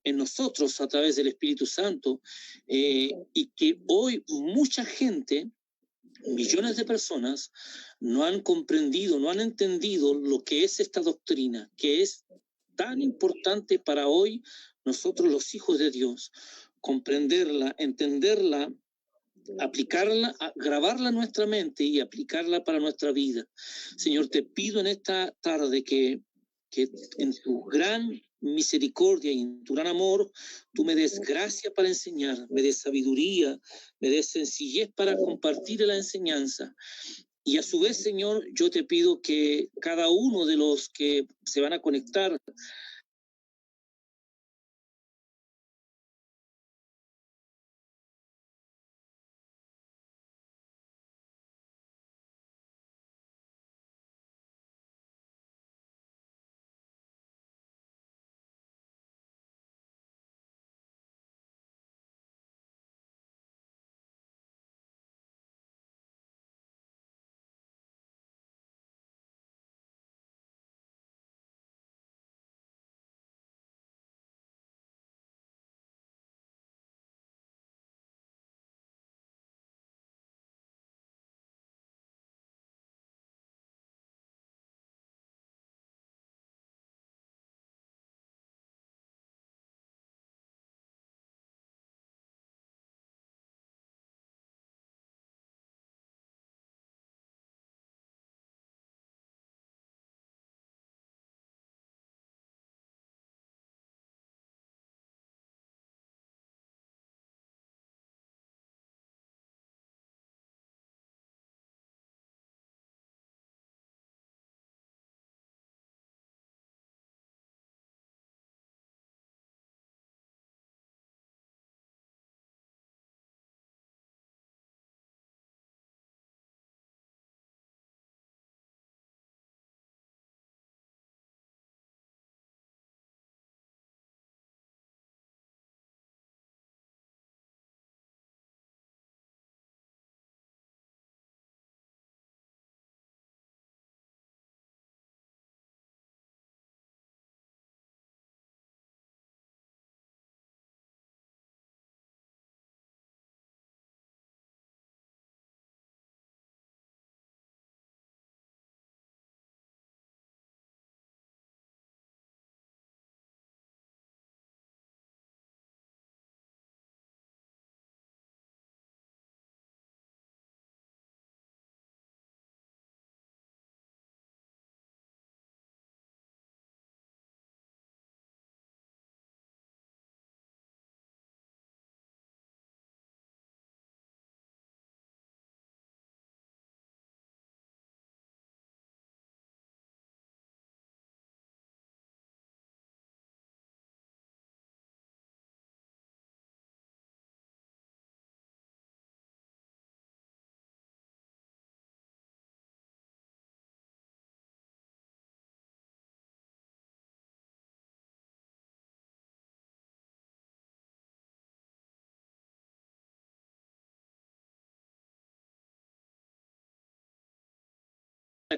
en nosotros a través del Espíritu Santo, y que hoy mucha gente, millones de personas, no han comprendido, no han entendido lo que es esta doctrina, que es tan importante para hoy nosotros los hijos de Dios, comprenderla, entenderla, aplicarla, grabarla en nuestra mente y aplicarla para nuestra vida. Señor, te pido en esta tarde que en tu gran misericordia y en tu gran amor, tú me des gracia para enseñar, me des sabiduría, me des sencillez para compartir la enseñanza. Y a su vez, Señor, yo te pido que cada uno de los que se van a conectar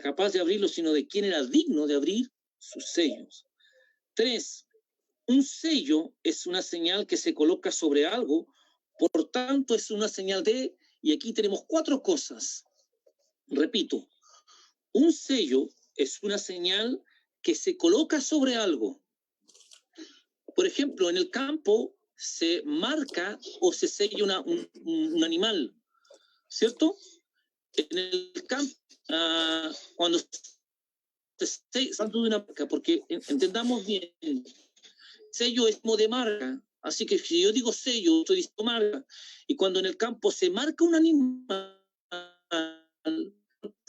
capaz de abrirlo, sino de quién era digno de abrir sus sellos. 3. Un sello es una señal que se coloca sobre algo, por tanto es una señal de, y aquí tenemos 4 cosas. Repito, un sello es una señal que se coloca sobre algo. Por ejemplo, en el campo se marca o se sella un animal, ¿cierto? En el campo, cuando se salto de una marca, porque entendamos bien, sello es como de marca, así que si yo digo sello, estoy diciendo marca, y cuando en el campo se marca un animal, en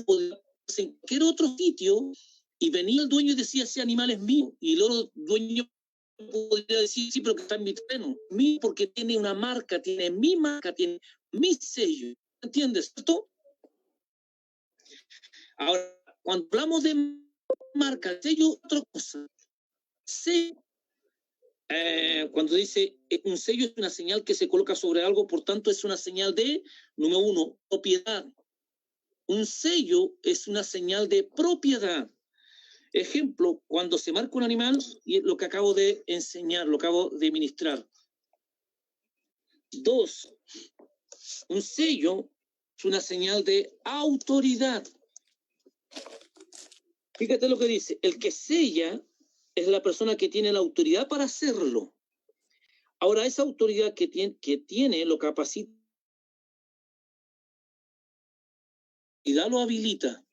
cualquier otro sitio, y venía el dueño y decía, ese animal es mío, y el otro dueño podría decir, sí, pero que está en mi terreno, mío porque tiene una marca, tiene mi sello, ¿entiendes? ¿Cierto? Ahora, cuando hablamos de marca, sello, otra cosa. Sello, cuando dice un sello es una señal que se coloca sobre algo, por tanto es una señal de, número 1, propiedad. Un sello es una señal de propiedad. Ejemplo, cuando se marca un animal, y es lo que acabo de enseñar, lo acabo de ministrar. 2, un sello es una señal de autoridad. Fíjate lo que dice, el que sella es la persona que tiene la autoridad para hacerlo. Ahora, esa autoridad que tiene lo capacita y lo habilita.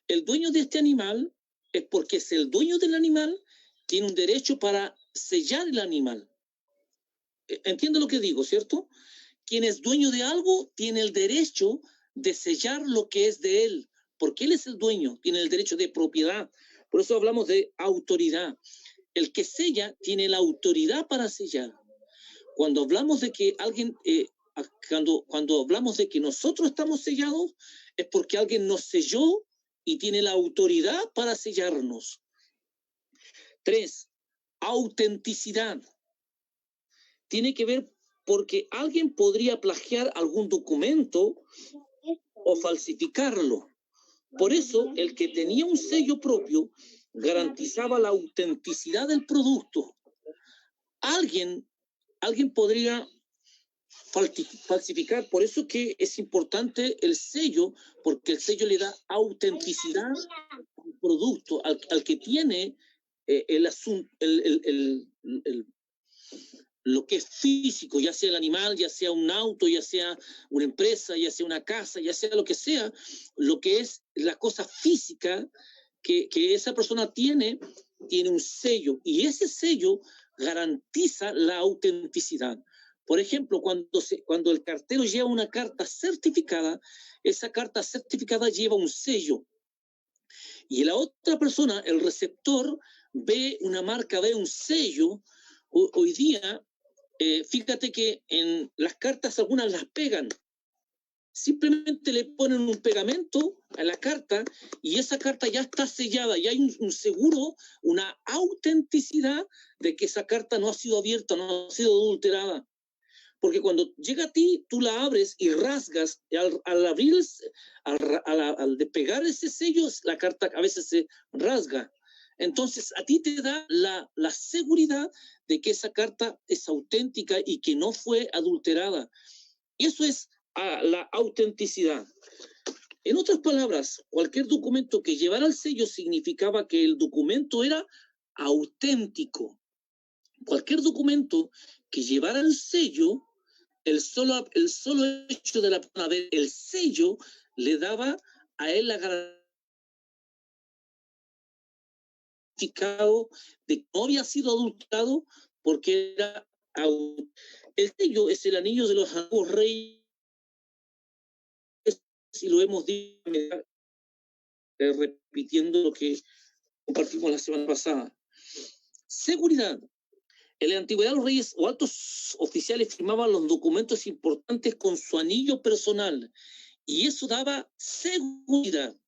El dueño de este animal es porque es el dueño del animal, tiene un derecho para sellar el animal. ¿Entiende lo que digo, cierto? Quien es dueño de algo tiene el derecho de sellar lo que es de él, porque él es el dueño, tiene el derecho de propiedad. Por eso hablamos de autoridad. El que sella tiene la autoridad para sellar. Cuando hablamos de que alguien, cuando hablamos de que nosotros estamos sellados, es porque alguien nos selló y tiene la autoridad para sellarnos. 3, autenticidad. Tiene que ver porque alguien podría plagiar algún documento o falsificarlo. Por eso, el que tenía un sello propio garantizaba la autenticidad del producto. Alguien podría falsificar, por eso que es importante el sello, porque el sello le da autenticidad al producto, al que tiene el asunto, lo que es físico, ya sea el animal, ya sea un auto, ya sea una empresa, ya sea una casa, ya sea lo que sea, lo que es la cosa física que esa persona tiene un sello, y ese sello garantiza la autenticidad. Por ejemplo, cuando el cartero lleva una carta certificada, esa carta certificada lleva un sello. Y la otra persona, el receptor, ve una marca, ve un sello. Hoy día, fíjate que en las cartas algunas las pegan. Simplemente le ponen un pegamento a la carta y esa carta ya está sellada, y hay un seguro, una autenticidad de que esa carta no ha sido abierta, no ha sido adulterada. Porque cuando llega a ti, tú la abres y rasgas, y al abrir, al despegar ese sello, la carta a veces se rasga. Entonces, a ti te da la seguridad de que esa carta es auténtica y que no fue adulterada. Y eso es la autenticidad. En otras palabras, cualquier documento que llevara el sello significaba que el documento era auténtico. Cualquier documento que llevara el sello, el solo hecho de ver el sello le daba a él la garantía de que no había sido adulterado, porque era el sello es el anillo de los antiguos reyes, si lo hemos dicho, repitiendo lo que compartimos la semana pasada. Seguridad. En la antigüedad los reyes o altos oficiales firmaban los documentos importantes con su anillo personal, y eso daba seguridad.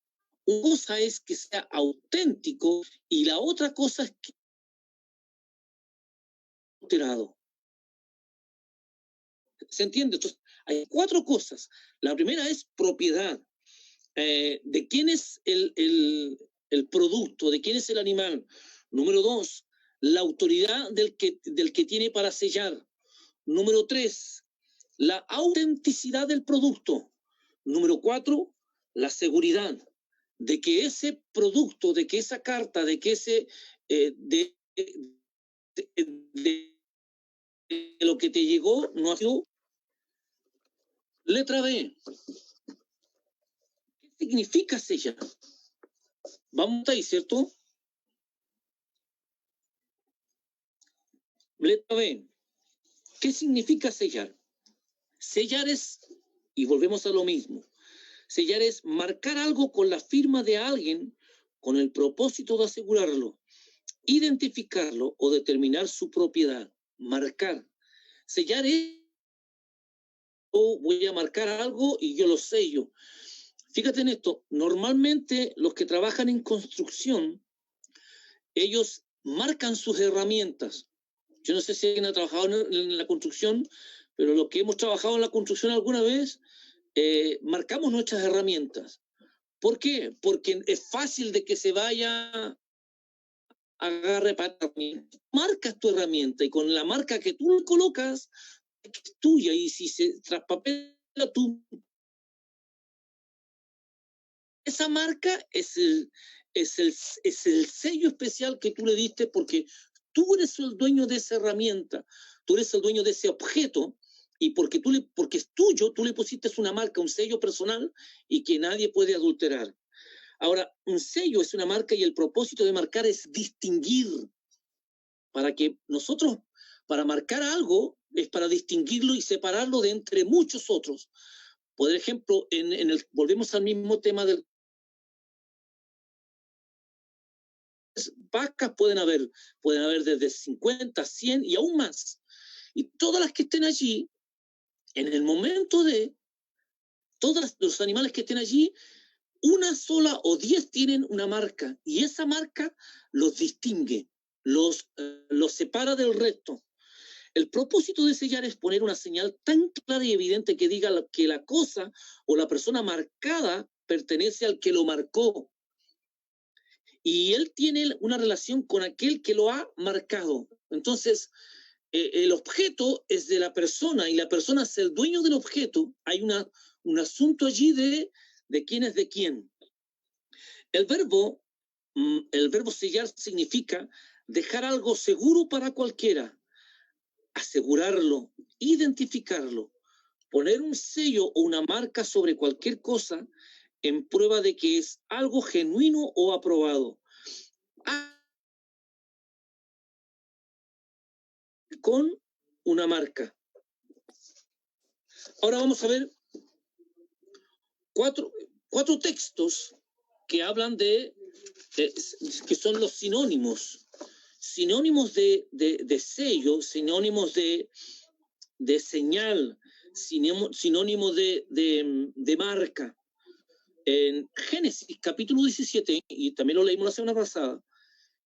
Una cosa es que sea auténtico y la otra cosa es que alterado. ¿Se entiende? Entonces, hay 4 cosas. La primera es propiedad. ¿De quién es el producto? ¿De quién es el animal? Número 2, la autoridad del que tiene para sellar. Número 3, la autenticidad del producto. Número 4, la seguridad de que ese producto, de que esa carta, de que ese de lo que te llegó no ha sido. Letra B. ¿Qué significa sellar? Vamos ahí, ¿cierto? Letra B. ¿Qué significa sellar? Sellar es, y volvemos a lo mismo, sellar es marcar algo con la firma de alguien con el propósito de asegurarlo, identificarlo o determinar su propiedad. Marcar. Sellar es, voy a marcar algo y yo lo sello. Fíjate en esto, normalmente los que trabajan en construcción, ellos marcan sus herramientas. Yo no sé si alguien ha trabajado en la construcción, pero los que hemos trabajado en la construcción alguna vez, marcamos nuestras herramientas. ¿Por qué? Porque es fácil de que se vaya agarre para tu herramienta. Marcas tu herramienta y con la marca que tú le colocas, es tuya, y si se traspapela tú, esa marca es el sello especial que tú le diste, porque tú eres el dueño de esa herramienta, tú eres el dueño de ese objeto, y porque es tuyo, tú le pusiste una marca, un sello personal, y que nadie puede adulterar. Ahora, un sello es una marca, y el propósito de marcar es distinguir, para que nosotros, para marcar algo, es para distinguirlo y separarlo de entre muchos otros. Por ejemplo, volvemos al mismo tema del vacas, pueden haber desde 50, 100 y aún más. Y todas las que estén allí, en el momento de todos los animales que estén allí, una sola o 10 tienen una marca, y esa marca los distingue, los separa del resto. El propósito de sellar es poner una señal tan clara y evidente que diga que la cosa o la persona marcada pertenece al que lo marcó, y él tiene una relación con aquel que lo ha marcado. Entonces, el objeto es de la persona, y la persona es el dueño del objeto. Hay un asunto allí de quién es de quién. El verbo sellar significa dejar algo seguro para cualquiera, asegurarlo, identificarlo, poner un sello o una marca sobre cualquier cosa en prueba de que es algo genuino o aprobado. Con una marca. Ahora vamos a ver cuatro textos que hablan que son los sinónimos de sello, sinónimos de señal, sinónimos de marca. En Génesis capítulo 17, y también lo leímos la semana pasada,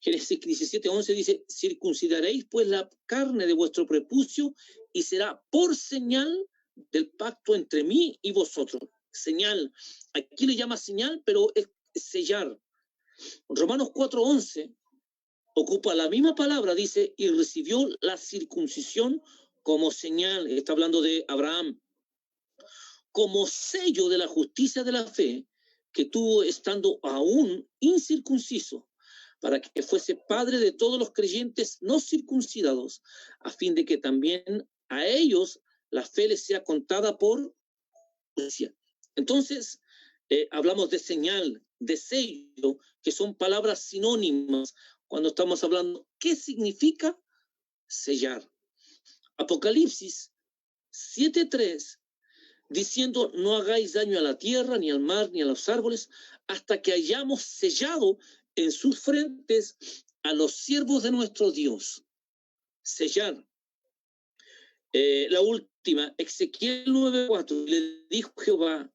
Génesis 17:11 dice: circuncidaréis pues la carne de vuestro prepucio, y será por señal del pacto entre mí y vosotros. Señal, aquí le llama señal, pero es sellar. Romanos 4:11 ocupa la misma palabra, dice: y recibió la circuncisión como señal, está hablando de Abraham, como sello de la justicia de la fe que tuvo estando aún incircunciso, para que fuese padre de todos los creyentes no circuncidados, a fin de que también a ellos la fe les sea contada por justicia. Entonces, hablamos de señal, de sello, que son palabras sinónimas cuando estamos hablando. ¿Qué significa sellar? Apocalipsis 7:3, diciendo: no hagáis daño a la tierra, ni al mar, ni a los árboles, hasta que hayamos sellado en sus frentes a los siervos de nuestro Dios. Sellar. La última, Ezequiel 9:4, le dijo Jehová: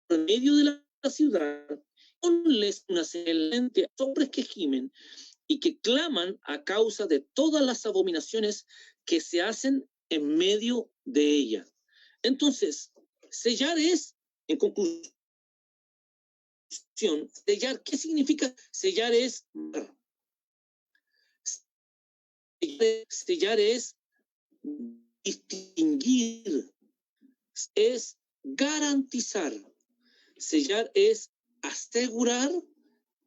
en medio de la ciudad, ponles una señal a hombres que gimen y que claman a causa de todas las abominaciones que se hacen en medio de ella. Entonces, sellar es, en conclusión, sellar, ¿qué significa? Sellar es distinguir, es garantizar. Sellar es asegurar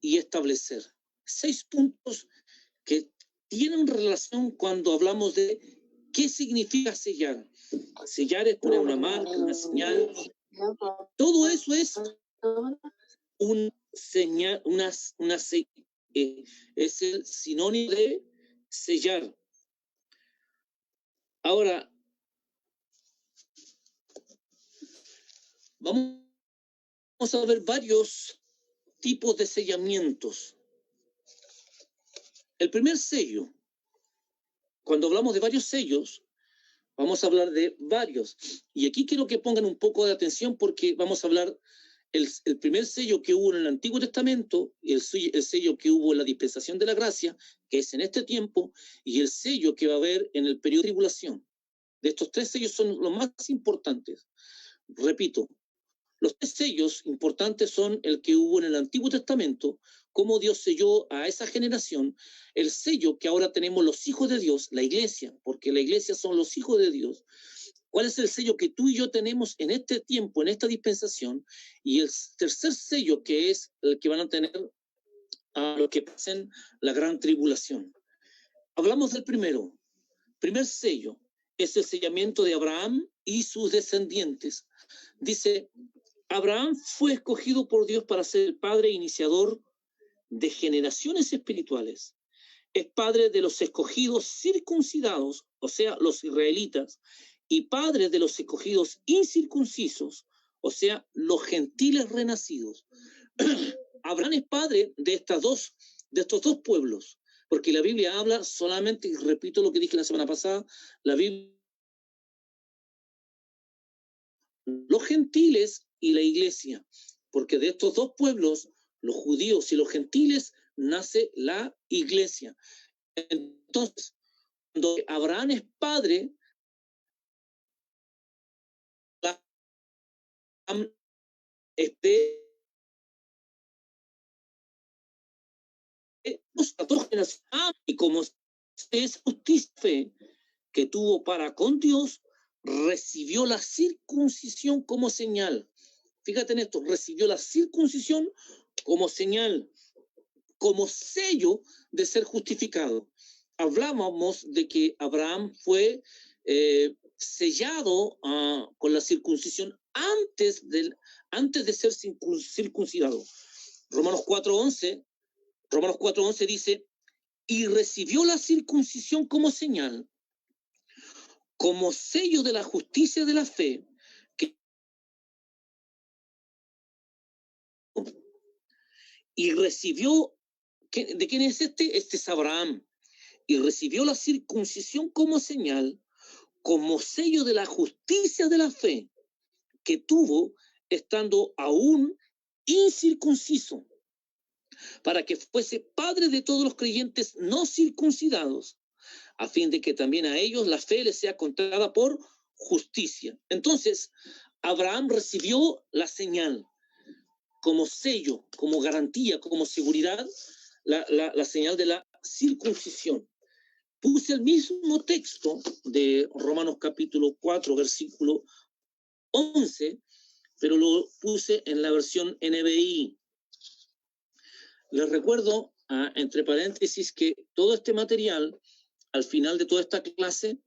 y establecer. 6 puntos que tienen relación cuando hablamos de qué significa sellar. Sellar es poner una marca, una señal. Todo eso es un señal, es el sinónimo de sellar. Ahora, vamos a ver varios tipos de sellamientos. El primer sello, cuando hablamos de varios sellos, vamos a hablar de varios. Y aquí quiero que pongan un poco de atención, porque vamos a hablar el primer sello que hubo en el Antiguo Testamento, el sello que hubo en la dispensación de la gracia, que es en este tiempo, y el sello que va a haber en el periodo de tribulación. De estos 3 sellos son los más importantes. Repito, Los 3 sellos importantes son el que hubo en el Antiguo Testamento, cómo Dios selló a esa generación, el sello que ahora tenemos los hijos de Dios, la iglesia, porque la iglesia son los hijos de Dios. ¿Cuál es el sello que tú y yo tenemos en este tiempo, en esta dispensación? Y el tercer sello, que es el que van a tener a los que pasen la gran tribulación. Hablamos del primero. Primer sello es el sellamiento de Abraham y sus descendientes. Dice, Abraham fue escogido por Dios para ser el padre iniciador de generaciones espirituales. Es padre de los escogidos circuncidados, o sea, los israelitas, y padre de los escogidos incircuncisos, o sea, los gentiles renacidos. Abraham es padre de estos dos pueblos, porque la Biblia habla solamente, y repito lo que dije la semana pasada, la Biblia, los gentiles y la iglesia, porque de estos dos pueblos, los judíos y los gentiles, nace la iglesia. Entonces, cuando Abraham es padre, y como es justicia que tuvo para con Dios, recibió la circuncisión como señal. Fíjate en esto, recibió la circuncisión como señal, como sello de ser justificado. Hablábamos de que Abraham fue sellado con la circuncisión antes de ser circuncidado. Romanos 4:11 dice, y recibió la circuncisión como señal, como sello de la justicia de la fe, y recibió, ¿de quién es este? Este es Abraham. Y recibió la circuncisión como señal, como sello de la justicia de la fe que tuvo estando aún incircunciso, para que fuese padre de todos los creyentes no circuncidados, a fin de que también a ellos la fe les sea contada por justicia. Entonces, Abraham recibió la señal como sello, como garantía, como seguridad, la señal de la circuncisión. Puse el mismo texto de Romanos capítulo 4, versículo 11, pero lo puse en la versión NBI. Les recuerdo, entre paréntesis, que todo este material, al final de toda esta clase,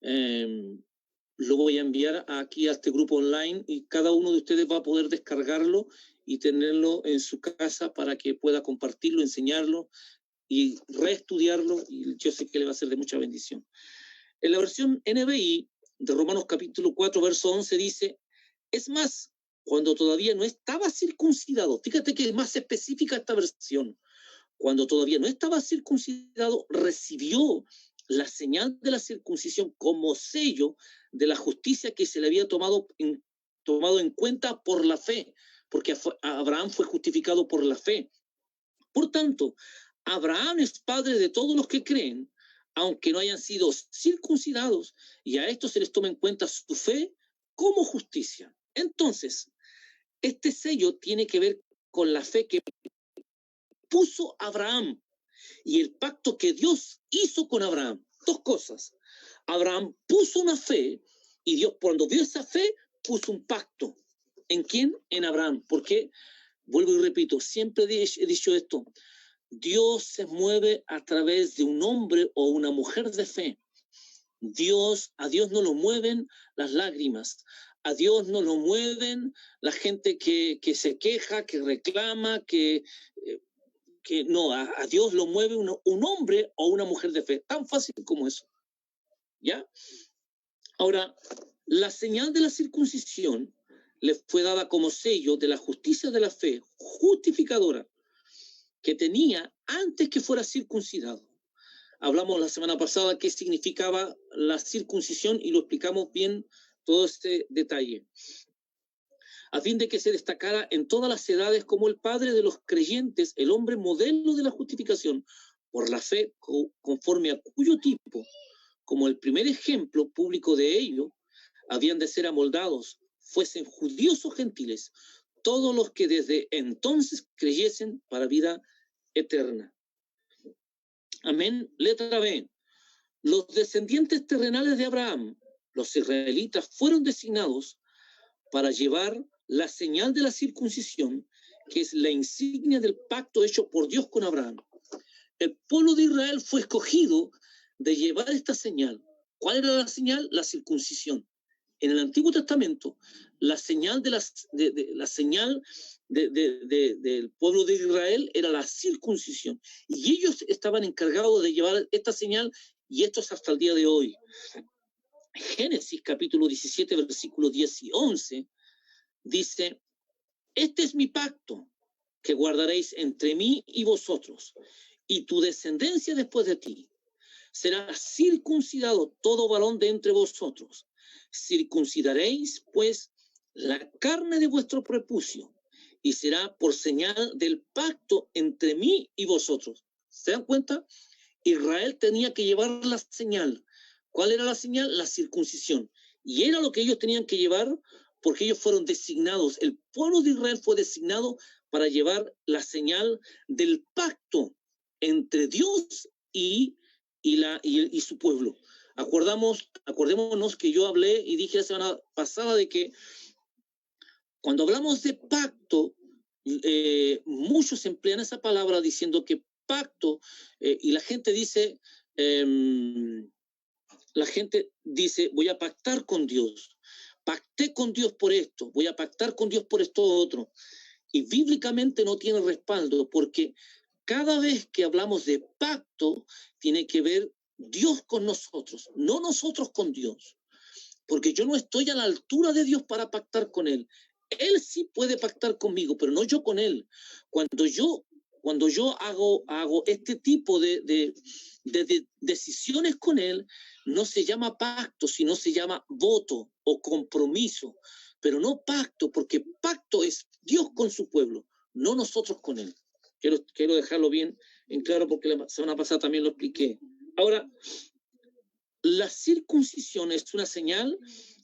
lo voy a enviar aquí a este grupo online y cada uno de ustedes va a poder descargarlo y tenerlo en su casa para que pueda compartirlo, enseñarlo y reestudiarlo, y yo sé que le va a ser de mucha bendición. En la versión NBI de Romanos capítulo 4, verso 11 dice, es más, cuando todavía no estaba circuncidado, fíjate que es más específica esta versión, cuando todavía no estaba circuncidado, recibió la señal de la circuncisión como sello de la justicia que se le había tomado en cuenta por la fe, porque Abraham fue justificado por la fe. Por tanto, Abraham es padre de todos los que creen, aunque no hayan sido circuncidados, y a estos se les toma en cuenta su fe como justicia. Entonces, este sello tiene que ver con la fe que puso Abraham y el pacto que Dios hizo con Abraham. Dos cosas. Abraham puso una fe y Dios, cuando vio esa fe, puso un pacto. ¿En quién? En Abraham. Porque, vuelvo y repito, siempre he dicho esto, Dios se mueve a través de un hombre o una mujer de fe. A Dios no lo mueven las lágrimas, a Dios no lo mueven la gente que se queja, que reclama, que no, a Dios lo mueve un hombre o una mujer de fe, tan fácil como eso. ¿Ya? Ahora, la señal de la circuncisión le fue dada como sello de la justicia de la fe justificadora que tenía antes que fuera circuncidado. Hablamos la semana pasada qué significaba la circuncisión y lo explicamos bien todo este detalle. A fin de que se destacara en todas las edades como el padre de los creyentes, el hombre modelo de la justificación, por la fe conforme a cuyo tipo, como el primer ejemplo público de ello, habían de ser amoldados, fuesen judíos o gentiles, todos los que desde entonces creyesen para vida eterna. Amén. Letra B. Los descendientes terrenales de Abraham, los israelitas, fueron designados para llevar la señal de la circuncisión, que es la insignia del pacto hecho por Dios con Abraham. El pueblo de Israel fue escogido de llevar esta señal. ¿Cuál era la señal? La circuncisión. En el Antiguo Testamento, la señal del pueblo de Israel era la circuncisión. Y ellos estaban encargados de llevar esta señal, y esto es hasta el día de hoy. Génesis capítulo 17, versículos 10 y 11, dice: este es mi pacto que guardaréis entre mí y vosotros, y tu descendencia después de ti. Será circuncidado todo varón de entre vosotros. Circuncidaréis, pues, la carne de vuestro prepucio, y será por señal del pacto entre mí y vosotros. ¿Se dan cuenta? Israel tenía que llevar la señal. ¿Cuál era la señal? La circuncisión. Y era lo que ellos tenían que llevar, porque ellos fueron designados. El pueblo de Israel fue designado para llevar la señal del pacto entre Dios y su pueblo. Acordémonos que yo hablé y dije la semana pasada de que cuando hablamos de pacto, muchos emplean esa palabra diciendo que pacto, y la gente dice, voy a pactar con Dios. Pacté con Dios por esto, voy a pactar con Dios por esto otro. Y bíblicamente no tiene respaldo, porque cada vez que hablamos de pacto, tiene que ver Dios con nosotros, no nosotros con Dios. Porque yo no estoy a la altura de Dios para pactar con Él. Él sí puede pactar conmigo, pero no yo con Él. Cuando yo hago este tipo de decisiones con Él, no se llama pacto, sino se llama voto o compromiso. Pero no pacto, porque pacto es Dios con su pueblo, no nosotros con Él. Quiero dejarlo bien en claro, porque la semana pasada también lo expliqué. Ahora, la circuncisión es una señal,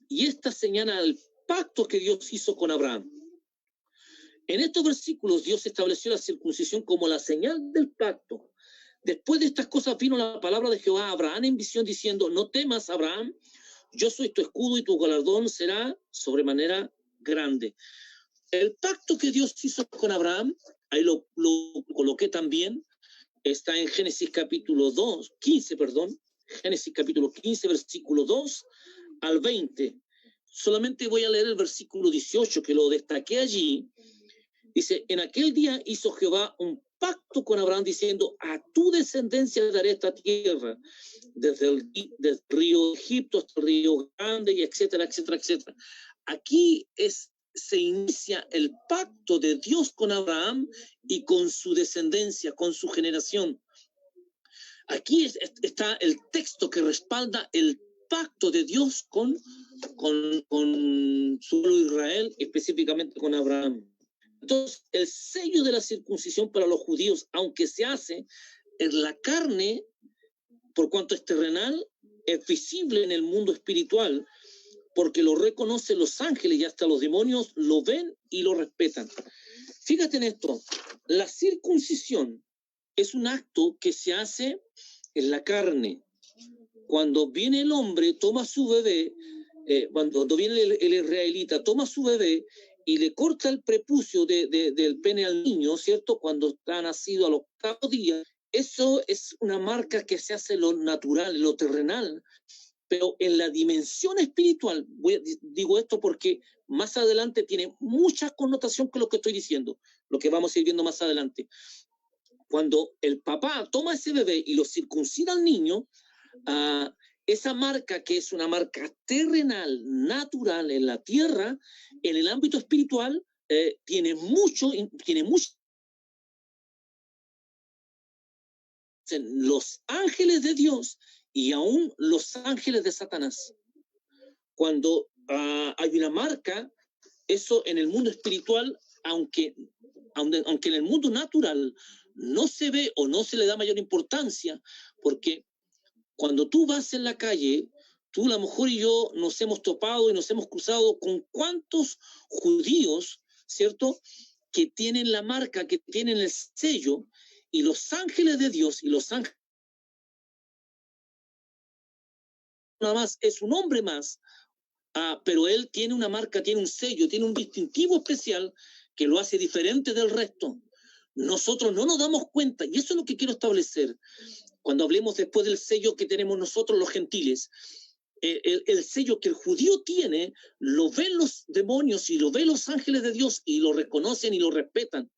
y esta señala al pacto que Dios hizo con Abraham. En estos versículos Dios estableció la circuncisión como la señal del pacto. Después de estas cosas vino la palabra de Jehová a Abraham en visión diciendo: no temas, Abraham, yo soy tu escudo y tu galardón será sobremanera grande. El pacto que Dios hizo con Abraham, ahí lo coloqué también, está en Génesis capítulo 15, Génesis capítulo 15, versículo 2 al 20. Solamente voy a leer el versículo 18, que lo destaqué allí. Dice: en aquel día hizo Jehová un pacto con Abraham diciendo: a tu descendencia daré esta tierra, desde el río de Egipto hasta el río Grande, y etcétera, etcétera, etcétera. Aquí se inicia el pacto de Dios con Abraham y con su descendencia, con su generación. Aquí está el texto que respalda el pacto de Dios con su pueblo Israel, específicamente con Abraham. Entonces, el sello de la circuncisión para los judíos, aunque se hace en la carne, por cuanto es terrenal, es visible en el mundo espiritual, porque lo reconocen los ángeles y hasta los demonios lo ven y lo respetan. Fíjate en esto, la circuncisión es un acto que se hace en la carne. Cuando viene el hombre, toma su bebé, cuando viene el israelita, toma su bebé y le corta el prepucio del pene al niño, ¿cierto? Cuando está nacido al 8º día. Eso es una marca que se hace en lo natural, en lo terrenal. Pero en la dimensión espiritual, digo esto porque más adelante tiene mucha connotación con lo que estoy diciendo, lo que vamos a ir viendo más adelante. Cuando el papá toma ese bebé y lo circuncida al niño, esa marca, que es una marca terrenal, natural en la tierra, en el ámbito espiritual, tiene mucho los ángeles de Dios y aún los ángeles de Satanás. Cuando hay una marca, eso en el mundo espiritual, aunque en el mundo natural no se ve o no se le da mayor importancia, porque cuando tú vas en la calle, tú, a lo mejor y yo nos hemos topado y nos hemos cruzado con cuántos judíos, ¿cierto?, que tienen la marca, que tienen el sello, y los ángeles de Dios, y los ángeles nada más, es un hombre más, pero él tiene una marca, tiene un sello, tiene un distintivo especial que lo hace diferente del resto. Nosotros no nos damos cuenta, y eso es lo que quiero establecer, cuando hablemos después del sello que tenemos nosotros los gentiles. El sello que el judío tiene, lo ven los demonios y lo ven los ángeles de Dios y lo reconocen y lo respetan.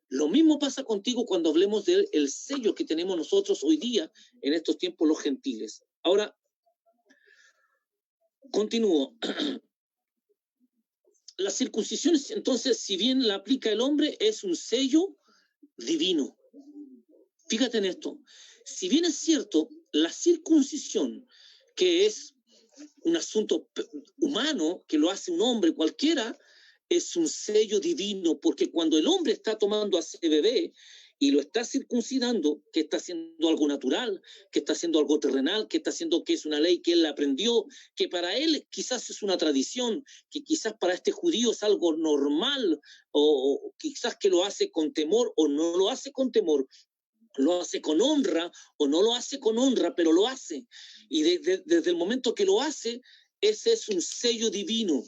Lo mismo pasa contigo cuando hablemos del sello que tenemos nosotros hoy día, en estos tiempos los gentiles. Ahora, continúo. La circuncisión, entonces, si bien la aplica el hombre, es un sello divino. Fíjate en esto. Si bien es cierto, la circuncisión, que es un asunto humano, que lo hace un hombre cualquiera, es un sello divino, porque cuando el hombre está tomando a ese bebé y lo está circuncidando, que está haciendo algo natural, que está haciendo algo terrenal, que está haciendo que es una ley que él aprendió, que para él quizás es una tradición, que quizás para este judío es algo normal, o quizás que lo hace con temor o no lo hace con temor, lo hace con honra o no lo hace con honra, pero lo hace. Y desde el momento que lo hace, ese es un sello divino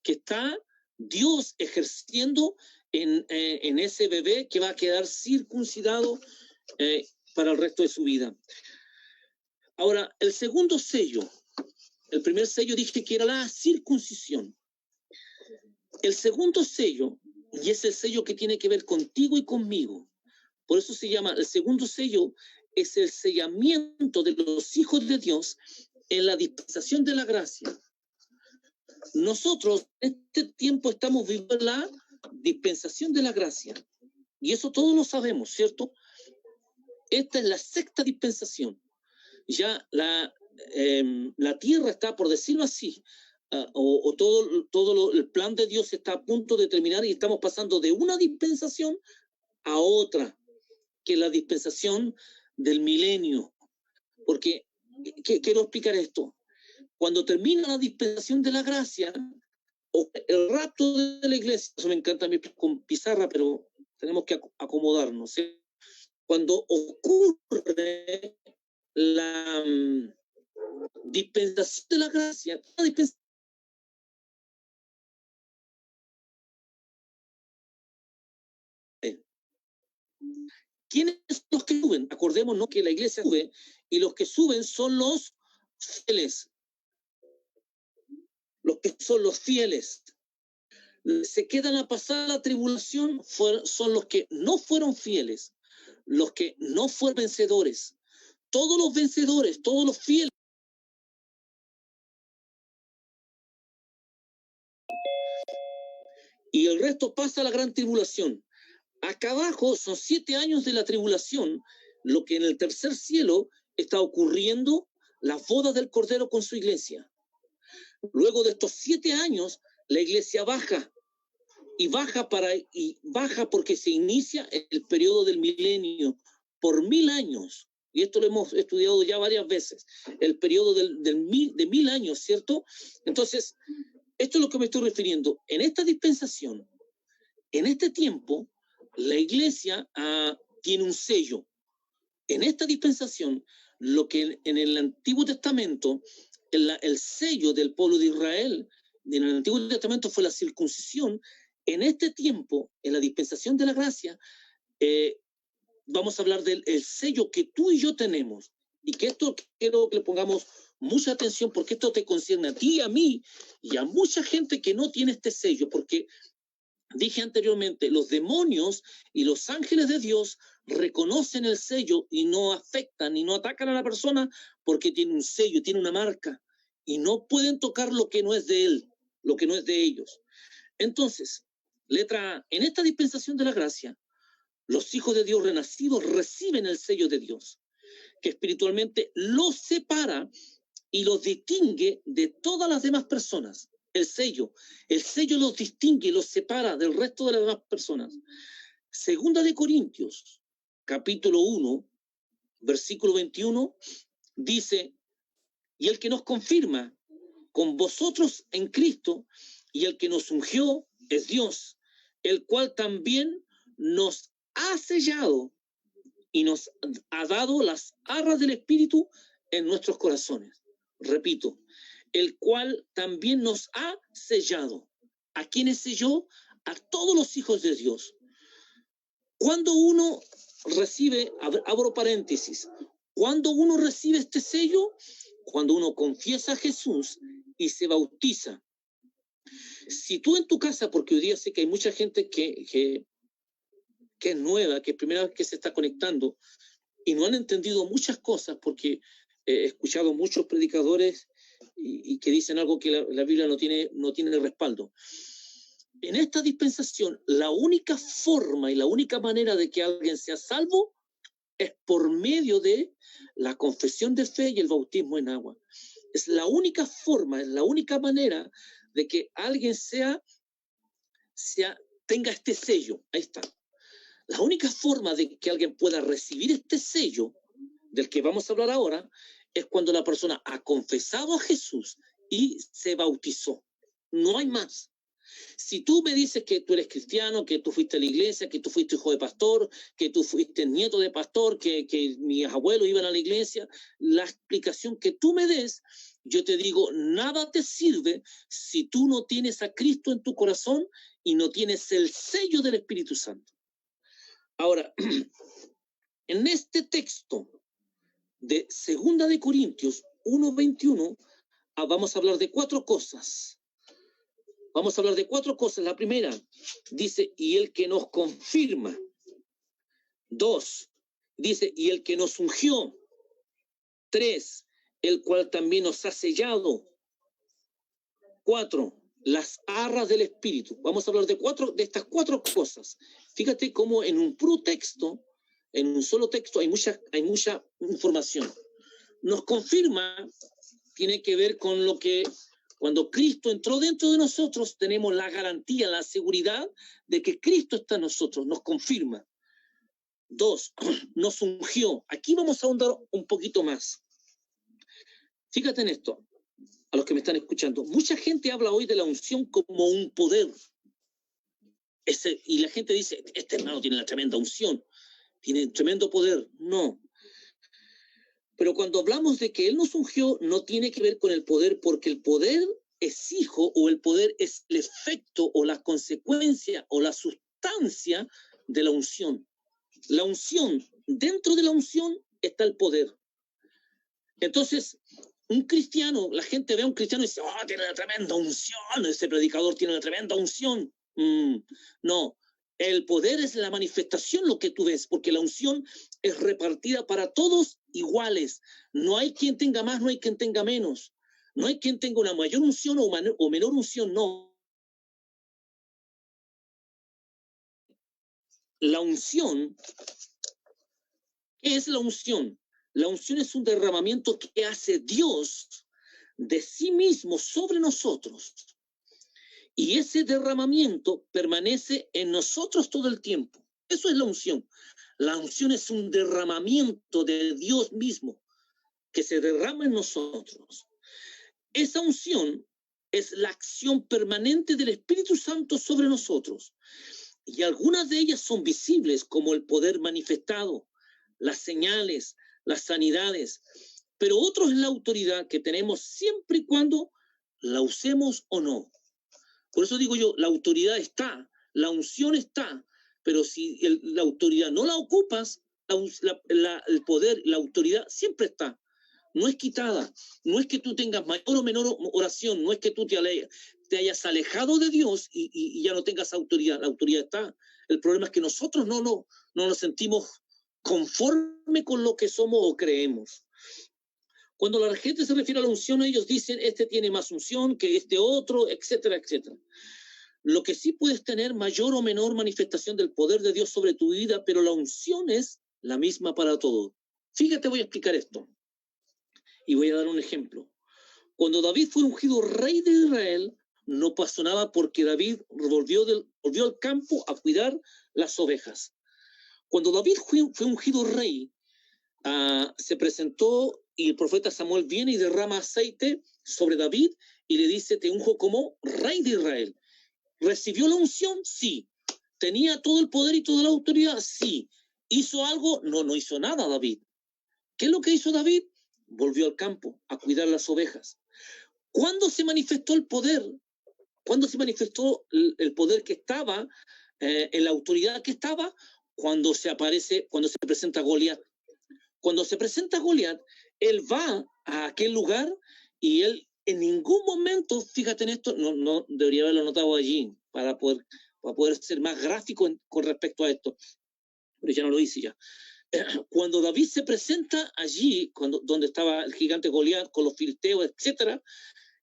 que está Dios ejerciendo en ese bebé que va a quedar circuncidado para el resto de su vida. Ahora, el segundo sello, el primer sello dije que era la circuncisión. El segundo sello, y es el sello que tiene que ver contigo y conmigo, por eso se llama, el segundo sello es el sellamiento de los hijos de Dios en la dispensación de la gracia. Nosotros en este tiempo estamos viviendo la dispensación de la gracia. Y eso todos lo sabemos, ¿cierto? Esta es la sexta dispensación. Ya la tierra está, por decirlo así, todo el plan de Dios está a punto de terminar y estamos pasando de una dispensación a otra, que es la dispensación del milenio. Porque, quiero explicar esto, cuando termina la dispensación de la gracia, o el rapto de la iglesia, eso me encanta a mí con pizarra, pero tenemos que acomodarnos, ¿sí? Cuando ocurre la dispensación de la gracia, la dispensación, ¿quiénes son los que suben? Acordémonos que la iglesia sube y los que suben son los fieles. Los que son los fieles. Se quedan a pasar la tribulación son los que no fueron fieles, los que no fueron vencedores. Todos los vencedores, todos los fieles. Y el resto pasa a la gran tribulación. Acá abajo son 7 años de la tribulación, lo que en el tercer cielo está ocurriendo, las bodas del Cordero con su iglesia. Luego de estos 7 años, la iglesia baja, y baja porque se inicia el periodo del milenio por 1000 años. Y esto lo hemos estudiado ya varias veces, el periodo de 1000 años, ¿cierto? Entonces, esto es lo que me estoy refiriendo. En esta dispensación, en este tiempo, la iglesia tiene un sello. En esta dispensación, lo que en el Antiguo Testamento, el sello del pueblo de Israel, en el Antiguo Testamento fue la circuncisión. En este tiempo, en la dispensación de la gracia, vamos a hablar del sello que tú y yo tenemos. Y que esto quiero que le pongamos mucha atención, porque esto te concierne a ti, a mí y a mucha gente que no tiene este sello, porque dije anteriormente, los demonios y los ángeles de Dios reconocen el sello y no afectan y no atacan a la persona porque tiene un sello, tiene una marca, y no pueden tocar lo que no es de él, lo que no es de ellos. Entonces, letra A, en esta dispensación de la gracia, los hijos de Dios renacidos reciben el sello de Dios, que espiritualmente los separa y los distingue de todas las demás personas. El sello los distingue, los separa del resto de las demás personas. Segunda de Corintios, capítulo 1, versículo 21, dice, y el que nos confirma con vosotros en Cristo, y el que nos ungió es Dios, el cual también nos ha sellado y nos ha dado las arras del Espíritu en nuestros corazones. Repito, el cual también nos ha sellado. ¿A quiénes selló? A todos los hijos de Dios. Cuando uno recibe, abro paréntesis, cuando uno recibe este sello, cuando uno confiesa a Jesús y se bautiza. Si tú en tu casa, porque hoy día sé que hay mucha gente que es nueva, que es primera vez que se está conectando y no han entendido muchas cosas, porque he escuchado muchos predicadores y que dicen algo que la Biblia no tiene respaldo. En esta dispensación, la única forma y la única manera de que alguien sea salvo es por medio de la confesión de fe y el bautismo en agua. Es la única forma, es la única manera de que alguien tenga este sello. Ahí está. La única forma de que alguien pueda recibir este sello del que vamos a hablar ahora es cuando la persona ha confesado a Jesús y se bautizó. No hay más. Si tú me dices que tú eres cristiano, que tú fuiste a la iglesia, que tú fuiste hijo de pastor, que tú fuiste nieto de pastor, que mis abuelos iban a la iglesia, la explicación que tú me des, yo te digo, nada te sirve si tú no tienes a Cristo en tu corazón y no tienes el sello del Espíritu Santo. Ahora, en este texto de 2 de Corintios 1:21, vamos a hablar de 4 cosas. Vamos a hablar de 4 cosas. La primera dice, y el que nos confirma. 2, dice, y el que nos ungió. 3, el cual también nos ha sellado. 4, las arras del Espíritu. Vamos a hablar de estas 4 cosas. Fíjate cómo en un puro texto, en un solo texto, hay mucha información. Nos confirma, tiene que ver con lo que cuando Cristo entró dentro de nosotros, tenemos la garantía, la seguridad de que Cristo está en nosotros, nos confirma. 2, nos ungió. Aquí vamos a ahondar un poquito más. Fíjate en esto, a los que me están escuchando. Mucha gente habla hoy de la unción como un poder. Y la gente dice, este hermano tiene la tremenda unción, tiene tremendo poder. No. Pero cuando hablamos de que Él nos ungió, no tiene que ver con el poder, porque el poder es hijo, o el poder es el efecto, o la consecuencia, o la sustancia de la unción. La unción, dentro de la unción está el poder. Entonces, un cristiano, la gente ve a un cristiano y dice, oh, tiene una tremenda unción, ese predicador tiene una tremenda unción. No, el poder es la manifestación, lo que tú ves, porque la unción es repartida para todos iguales. No hay quien tenga más, no hay quien tenga menos. No hay quien tenga una mayor unción o menor unción, no. La unción, ¿qué es la unción? La unción es un derramamiento que hace Dios de sí mismo sobre nosotros. Y ese derramamiento permanece en nosotros todo el tiempo. Eso es la unción. La unción es un derramamiento de Dios mismo que se derrama en nosotros. Esa unción es la acción permanente del Espíritu Santo sobre nosotros. Y algunas de ellas son visibles, como el poder manifestado, las señales, las sanidades. Pero otro es la autoridad que tenemos siempre y cuando la usemos o no. Por eso digo yo, la autoridad está, la unción está, pero si la autoridad no la ocupas, el poder, la autoridad siempre está. No es quitada, no es que tú tengas mayor o menor oración, no es que tú te hayas alejado de Dios y ya no tengas autoridad. La autoridad está. El problema es que nosotros no nos sentimos conforme con lo que somos o creemos. Cuando la gente se refiere a la unción, ellos dicen, este tiene más unción que este otro, etcétera, etcétera. Lo que sí puedes tener mayor o menor manifestación del poder de Dios sobre tu vida, pero la unción es la misma para todos. Fíjate, voy a explicar esto. Y voy a dar un ejemplo. Cuando David fue ungido rey de Israel, no pasó nada porque David volvió al campo a cuidar las ovejas. Cuando David fue ungido rey, se presentó el profeta Samuel viene y derrama aceite sobre David y le dice, te unjo como rey de Israel. ¿Recibió la unción? Sí. ¿Tenía todo el poder y toda la autoridad? Sí. ¿Hizo algo? No, no hizo nada David. ¿Qué es lo que hizo David? Volvió al campo a cuidar las ovejas. ¿Cuándo se manifestó el poder? ¿Cuándo se manifestó el poder que estaba, en la autoridad que estaba? Cuando se presenta Goliat. Cuando se presenta Goliat, él va a aquel lugar y él en ningún momento, fíjate en esto, no debería haberlo anotado allí para poder ser más gráfico con respecto a esto, pero ya no lo hice ya. Cuando David se presenta allí, donde estaba el gigante Goliat con los filisteos, etcétera,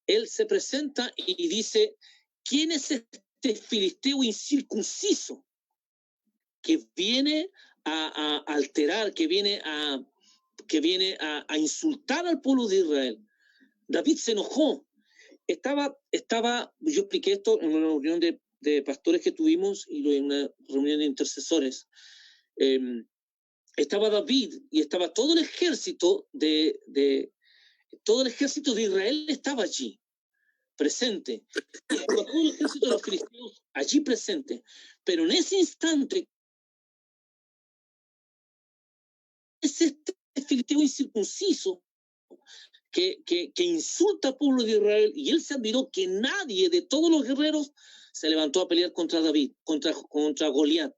él se presenta y dice, ¿quién es este filisteo incircunciso que viene a alterar, que viene a insultar al pueblo de Israel? David se enojó. Yo expliqué esto en una reunión de pastores que tuvimos y en una reunión de intercesores. Estaba David y estaba todo el ejército todo el ejército de Israel estaba allí, presente. Y estaba todo el ejército de los filisteos allí presente. Pero en ese instante, es este filisteo incircunciso que insulta al pueblo de Israel, y él se admiró que nadie de todos los guerreros se levantó a pelear contra David, contra Goliat.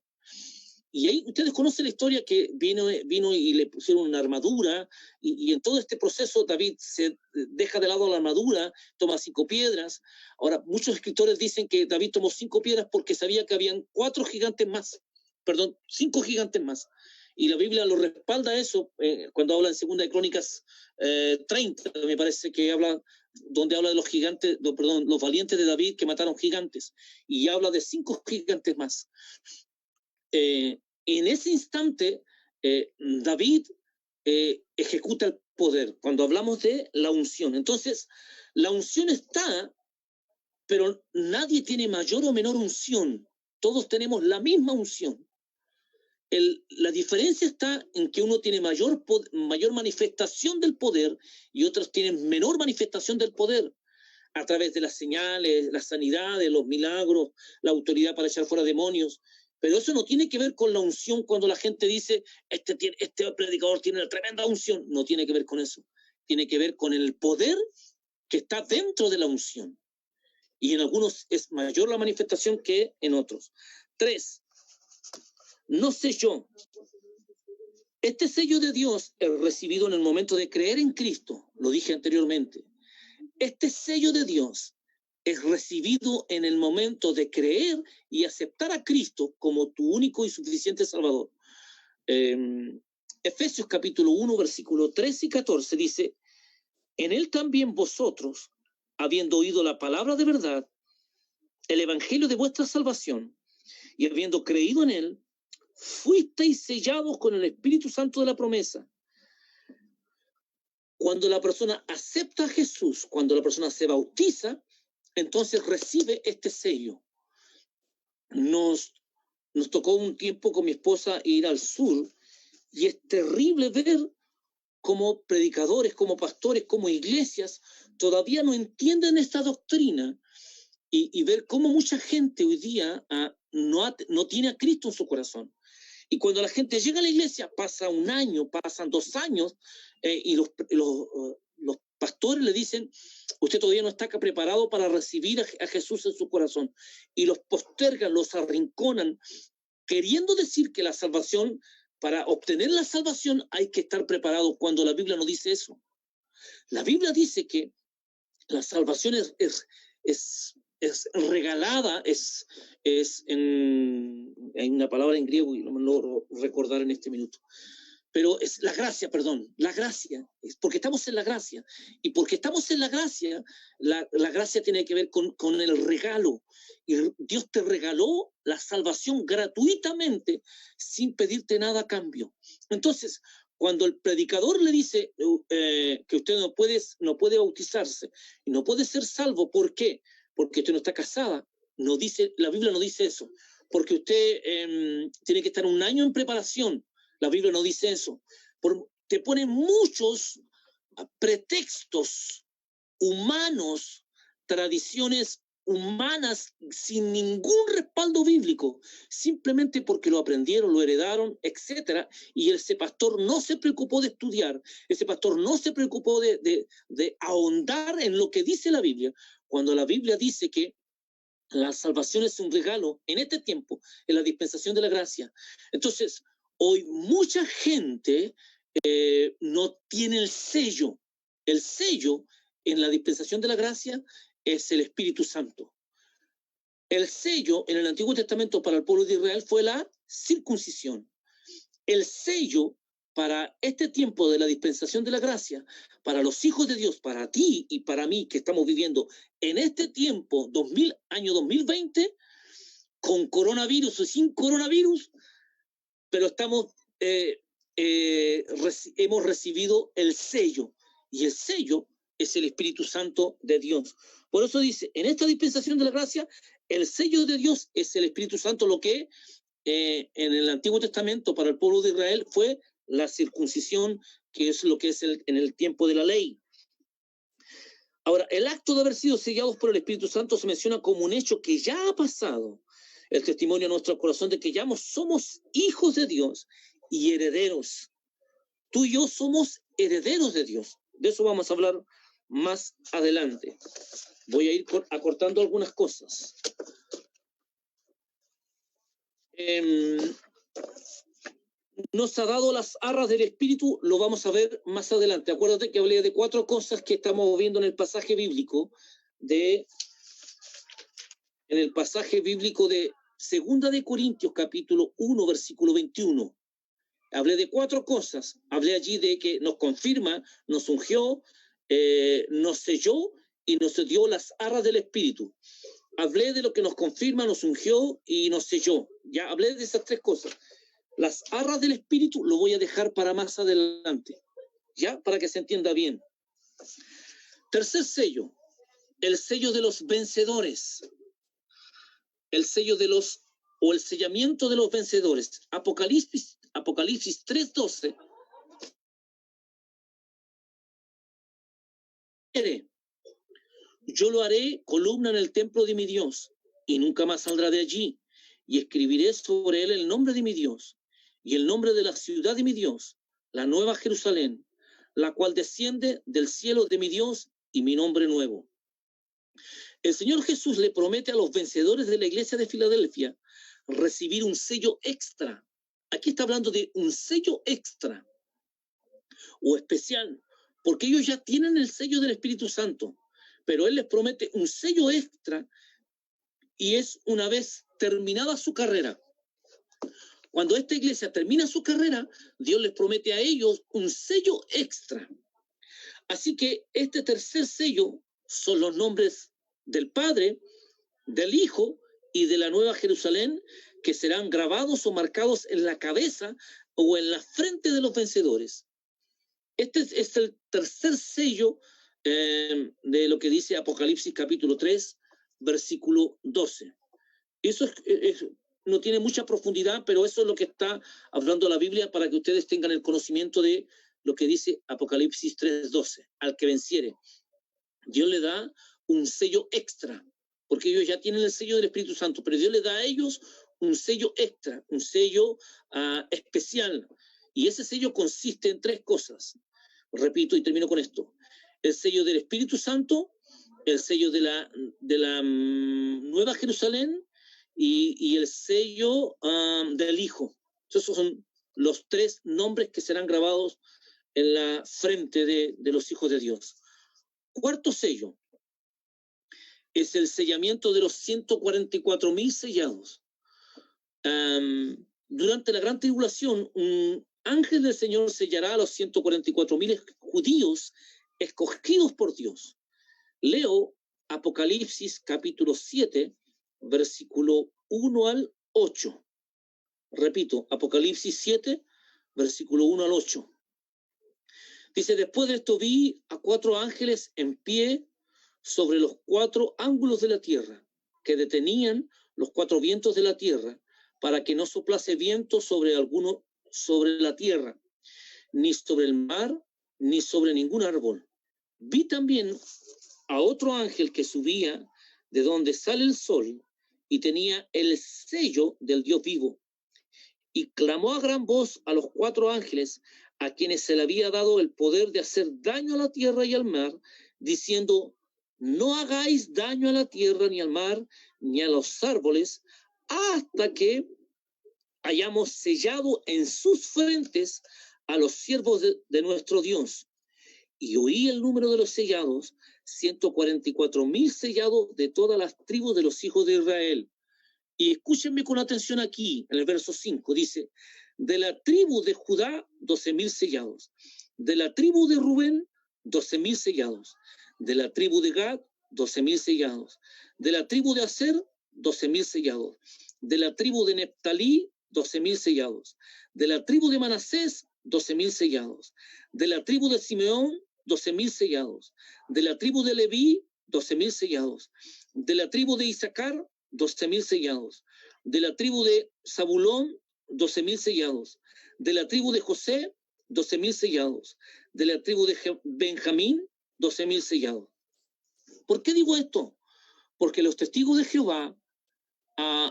Y ahí ustedes conocen la historia que vino y le pusieron una armadura, y en todo este proceso David se deja de lado la armadura, toma 5 piedras. Ahora, muchos escritores dicen que David tomó 5 piedras porque sabía que habían 5 gigantes más. Y la Biblia lo respalda eso, cuando habla en 2 de Crónicas 30, me parece que donde habla de los gigantes, los valientes de David que mataron gigantes, y habla de 5 gigantes más. En ese instante, David ejecuta el poder, cuando hablamos de la unción. Entonces, la unción está, pero nadie tiene mayor o menor unción. Todos tenemos la misma unción. La diferencia está en que uno tiene mayor manifestación del poder y otros tienen menor manifestación del poder, a través de las señales, las sanidades, los milagros, la autoridad para echar fuera demonios. Pero eso no tiene que ver con la unción. Cuando la gente dice, este predicador tiene una tremenda unción, no tiene que ver con eso. Tiene que ver con el poder que está dentro de la unción. Y en algunos es mayor la manifestación que en otros. 3. No selló. Este sello de Dios es recibido en el momento de creer en Cristo. Lo dije anteriormente. Este sello de Dios es recibido en el momento de creer y aceptar a Cristo como tu único y suficiente Salvador. Efesios capítulo 1, versículo 13 y 14 dice, en él también vosotros, habiendo oído la palabra de verdad, el evangelio de vuestra salvación, y habiendo creído en él, fuisteis sellados con el Espíritu Santo de la promesa. Cuando la persona acepta a Jesús, cuando la persona se bautiza, entonces recibe este sello. Nos tocó un tiempo con mi esposa ir al sur, y es terrible ver cómo predicadores, como pastores, como iglesias todavía no entienden esta doctrina, y ver cómo mucha gente hoy día no tiene a Cristo en su corazón. Y cuando la gente llega a la iglesia, pasa un año, pasan 2 años, y los pastores le dicen, usted todavía no está preparado para recibir a Jesús en su corazón. Y los postergan, los arrinconan, queriendo decir que la salvación, para obtener la salvación hay que estar preparado, cuando la Biblia no dice eso. La Biblia dice que la salvación es regalada, hay una palabra en griego y no me logro recordar en este minuto, pero es la gracia, es porque estamos en la gracia, y porque estamos en la gracia, la gracia tiene que ver con el regalo, y Dios te regaló la salvación gratuitamente, sin pedirte nada a cambio. Entonces, cuando el predicador le dice que usted no puede bautizarse y no puede ser salvo, ¿por qué? Porque usted no está casada. La Biblia no dice eso. Porque usted tiene que estar 1 año en preparación. La Biblia no dice eso. Te ponen muchos pretextos humanos, tradiciones humanas sin ningún respaldo bíblico, simplemente porque lo aprendieron, lo heredaron, etcétera, y ese pastor no se preocupó de estudiar, ese pastor no se preocupó de ahondar en lo que dice la Biblia, cuando la Biblia dice que la salvación es un regalo en este tiempo, en la dispensación de la gracia. Entonces, hoy mucha gente no tiene el sello. El sello en la dispensación de la gracia es el Espíritu Santo. El sello en el Antiguo Testamento para el pueblo de Israel fue la circuncisión. El sello para este tiempo de la dispensación de la gracia, para los hijos de Dios, para ti y para mí que estamos viviendo en este tiempo, año 2020, con coronavirus o sin coronavirus, pero hemos recibido el sello, y el sello es el Espíritu Santo de Dios. Por eso dice, en esta dispensación de la gracia, el sello de Dios es el Espíritu Santo, lo que en el Antiguo Testamento para el pueblo de Israel fue la circuncisión, que es lo que es en el tiempo de la ley. Ahora, el acto de haber sido sellados por el Espíritu Santo se menciona como un hecho que ya ha pasado. El testimonio a nuestro corazón de que ya somos hijos de Dios y herederos. Tú y yo somos herederos de Dios. De eso vamos a hablar más adelante. Voy a ir acortando algunas cosas. Nos ha dado las arras del Espíritu, lo vamos a ver más adelante. Acuérdate que hablé de 4 cosas que estamos viendo en el pasaje bíblico de 2 de Corintios, capítulo 1, versículo 21. Hablé de 4 cosas. Hablé allí de que nos confirma, nos ungió, nos selló y nos dio las arras del Espíritu. Hablé de lo que nos confirma, nos ungió y nos selló. Ya hablé de esas 3 cosas. Las arras del Espíritu lo voy a dejar para más adelante, ya, para que se entienda bien. Tercer sello, el sello de los vencedores. El sello el sellamiento de los vencedores. Apocalipsis 3:12. Yo lo haré columna en el templo de mi Dios, y nunca más saldrá de allí, y escribiré sobre él el nombre de mi Dios, y el nombre de la ciudad de mi Dios, la nueva Jerusalén, la cual desciende del cielo de mi Dios, y mi nombre nuevo. El Señor Jesús le promete a los vencedores de la iglesia de Filadelfia recibir un sello extra. Aquí está hablando de un sello extra o especial, porque ellos ya tienen el sello del Espíritu Santo, pero Él les promete un sello extra, y es una vez terminada su carrera. Cuando esta iglesia termina su carrera, Dios les promete a ellos un sello extra. Así que este tercer sello son los nombres del Padre, del Hijo y de la Nueva Jerusalén, que serán grabados o marcados en la cabeza o en la frente de los vencedores. Este es el tercer sello de lo que dice Apocalipsis capítulo 3, versículo 12. Eso no tiene mucha profundidad, pero eso es lo que está hablando la Biblia para que ustedes tengan el conocimiento de lo que dice Apocalipsis 3:12. Al que venciere, Dios le da un sello extra, porque ellos ya tienen el sello del Espíritu Santo, pero Dios le da a ellos un sello extra, un sello especial. Y ese sello consiste en 3 cosas. Repito y termino con esto. El sello del Espíritu Santo, el sello de la Nueva Jerusalén y el sello del Hijo. Esos son los 3 nombres que serán grabados en la frente de los hijos de Dios. Cuarto sello es el sellamiento de los 144,000 sellados. Durante la gran tribulación, un ángel del Señor sellará a los 144,000 judíos escogidos por Dios. Leo Apocalipsis capítulo 7, versículo 1 al 8. Repito, Apocalipsis 7, versículo 1 al 8. Dice, después de esto vi a 4 ángeles en pie sobre los 4 ángulos de la tierra, que detenían los 4 vientos de la tierra, para que no soplase viento sobre alguno sobre la tierra, ni sobre el mar, ni sobre ningún árbol. Vi también a otro ángel que subía de donde sale el sol y tenía el sello del Dios vivo. Y clamó a gran voz a los 4 ángeles a quienes se le había dado el poder de hacer daño a la tierra y al mar, diciendo: no hagáis daño a la tierra, ni al mar, ni a los árboles, hasta que hayamos sellado en sus frentes a los siervos de nuestro Dios. Y oí el número de los sellados, 144,000 sellados de todas las tribus de los hijos de Israel. Y escúchenme con atención aquí, en el verso 5, dice: de la tribu de Judá, 12,000 sellados. De la tribu de Rubén, 12,000 sellados. De la tribu de Gad, 12,000 sellados. De la tribu de Aser, 12,000 sellados. De la tribu de Neftalí, 12,000 sellados. De la tribu de Manasés, 12,000 sellados. De la tribu de Simeón, 12,000 sellados. De la tribu de Leví, 12,000 sellados. De la tribu de Isaacar, 12,000 sellados. De la tribu de Zabulón, 12,000 sellados. De la tribu de José, 12,000 sellados. De la tribu de Benjamín, 12,000 sellados. ¿Por qué digo esto? Porque los testigos de Jehová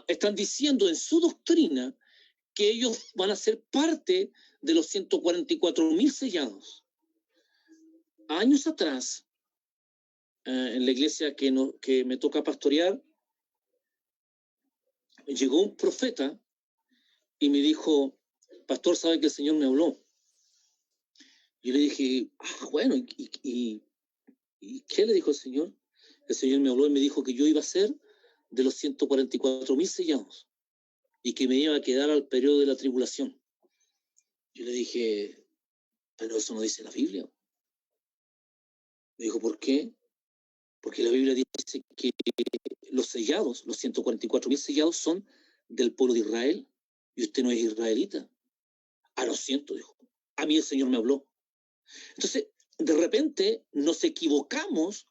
están diciendo en su doctrina que ellos van a ser parte de los 144,000 sellados. Años atrás, en la iglesia que me toca pastorear, llegó un profeta y me dijo: pastor, ¿sabe que el Señor me habló? Yo le dije: bueno, ¿y qué le dijo el Señor? El Señor me habló y me dijo que yo iba a ser de los 144,000 sellados y que me iba a quedar al periodo de la tribulación. Yo le dije: pero eso no dice la Biblia. Me dijo: ¿por qué? Porque la Biblia dice que los sellados, los 144,000 sellados, son del pueblo de Israel, y usted no es israelita. Lo siento, dijo. A mí el Señor me habló. Entonces, de repente nos equivocamos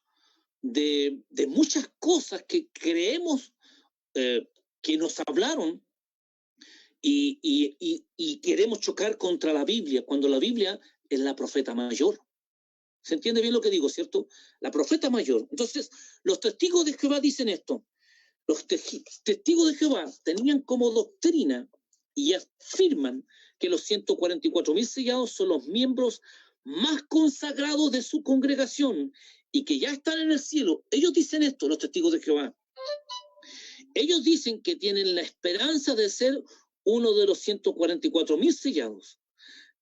de muchas cosas que creemos que nos hablaron y queremos chocar contra la Biblia, cuando la Biblia es la profeta mayor. ¿Se entiende bien lo que digo, cierto? La profeta mayor. Entonces, los testigos de Jehová dicen esto. Los testigos de Jehová tenían como doctrina y afirman que los 144,000 sellados son los miembros más consagrados de su congregación y que ya están en el cielo. Ellos dicen esto, los testigos de Jehová. Ellos dicen que tienen la esperanza de ser uno de los 144,000 sellados.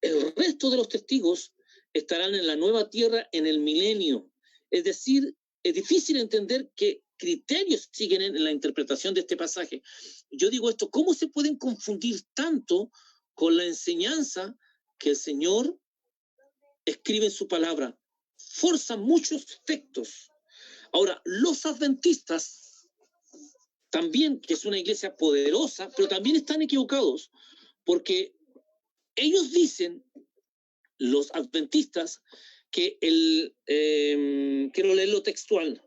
El resto de los testigos estarán en la nueva tierra en el milenio. Es decir, es difícil entender qué criterios siguen en la interpretación de este pasaje. Yo digo esto: ¿cómo se pueden confundir tanto con la enseñanza que el Señor escribe en su palabra? Forzan muchos textos. Ahora, los adventistas también, que es una iglesia poderosa, pero también están equivocados, porque ellos dicen, los adventistas, que quiero leerlo textual,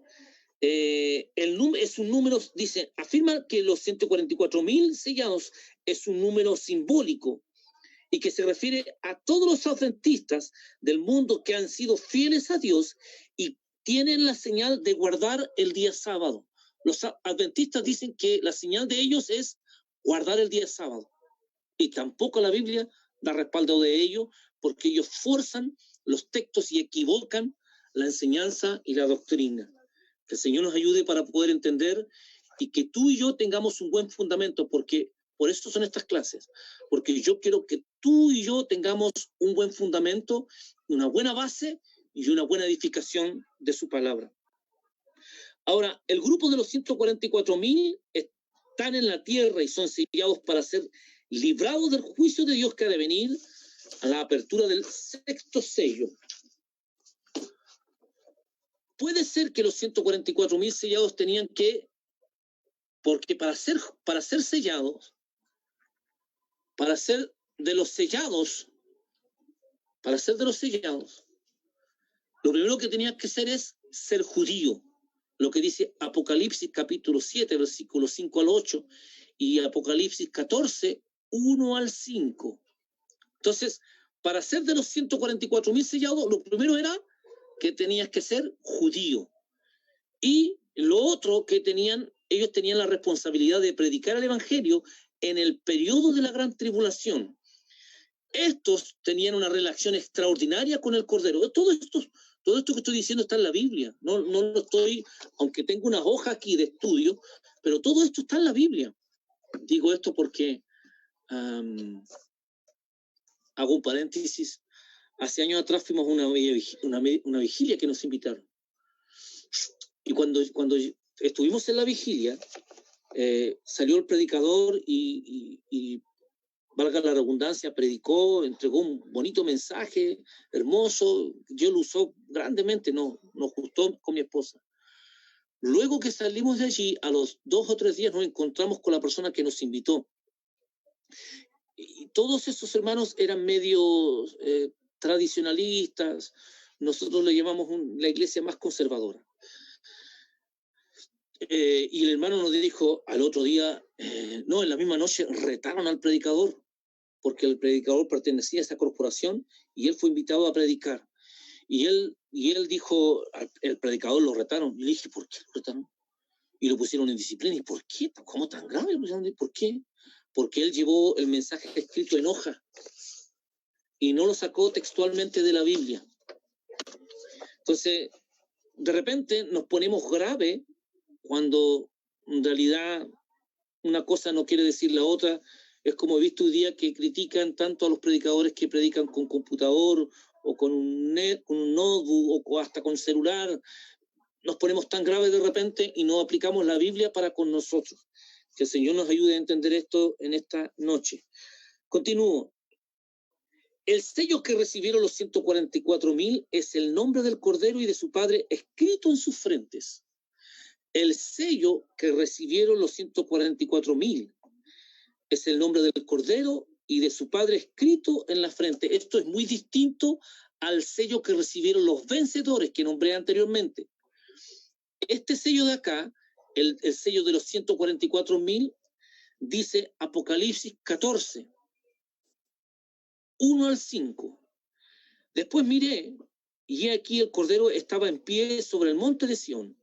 es un número, dice, afirma que los 144,000 sellados es un número simbólico y que se refiere a todos los adventistas del mundo que han sido fieles a Dios y tienen la señal de guardar el día sábado. Los adventistas dicen que la señal de ellos es guardar el día sábado, y tampoco la Biblia da respaldo de ello, porque ellos forzan los textos y equivocan la enseñanza y la doctrina. Que el Señor nos ayude para poder entender y que tú y yo tengamos un buen fundamento, porque por eso son estas clases, porque yo quiero que tú y yo tengamos un buen fundamento, una buena base y una buena edificación de su palabra. Ahora, el grupo de los 144,000 están en la tierra y son sellados para ser librados del juicio de Dios que ha de venir a la apertura del 6º sello. Puede ser que los 144,000 sellados tenían que, porque para ser sellados, para ser de los sellados, lo primero que tenías que hacer es ser judío. Lo que dice Apocalipsis capítulo 7, versículos 5 al 8, y Apocalipsis 14, 1 al 5. Entonces, para ser de los 144.000 sellados, lo primero era que tenías que ser judío. Y lo otro que ellos tenían la responsabilidad de predicar el evangelio en el periodo de la gran tribulación. Estos tenían una relación extraordinaria con el Cordero. Todo esto que estoy diciendo está en la Biblia. No lo estoy, aunque tengo una hoja aquí de estudio, pero todo esto está en la Biblia. Digo esto porque hago un paréntesis. Hace años atrás fuimos a una vigilia que nos invitaron. Y cuando estuvimos en la vigilia, salió el predicador y valga la redundancia, predicó, entregó un bonito mensaje, hermoso. Yo lo usó grandemente, nos gustó con mi esposa. Luego que salimos de allí, a los 2 o 3 días nos encontramos con la persona que nos invitó. Y todos esos hermanos eran medio tradicionalistas. Nosotros le llamamos la iglesia más conservadora. Y el hermano nos dijo al otro día, no, en la misma noche retaron al predicador, porque el predicador pertenecía a esa corporación y él fue invitado a predicar. Y él dijo, el predicador lo retaron. Y le dije, ¿por qué lo retaron? Y lo pusieron en disciplina. ¿Y por qué? ¿Cómo tan grave? ¿Por qué? Porque él llevó el mensaje escrito en hoja y no lo sacó textualmente de la Biblia. Entonces, de repente nos ponemos grave cuando en realidad una cosa no quiere decir la otra. Es como he visto hoy día que critican tanto a los predicadores que predican con computador o con un notebook o hasta con celular. Nos ponemos tan graves de repente y no aplicamos la Biblia para con nosotros. Que el Señor nos ayude a entender esto en esta noche. Continúo. El sello que recibieron los 144.000 es el nombre del Cordero y de su Padre escrito en sus frentes. El sello que recibieron los 144.000 es el nombre del Cordero y de su Padre escrito en la frente. Esto es muy distinto al sello que recibieron los vencedores que nombré anteriormente. Este sello de acá, el sello de los 144.000, dice Apocalipsis 14, 1 al 5. Después miré, y aquí el Cordero estaba en pie sobre el monte de Sión,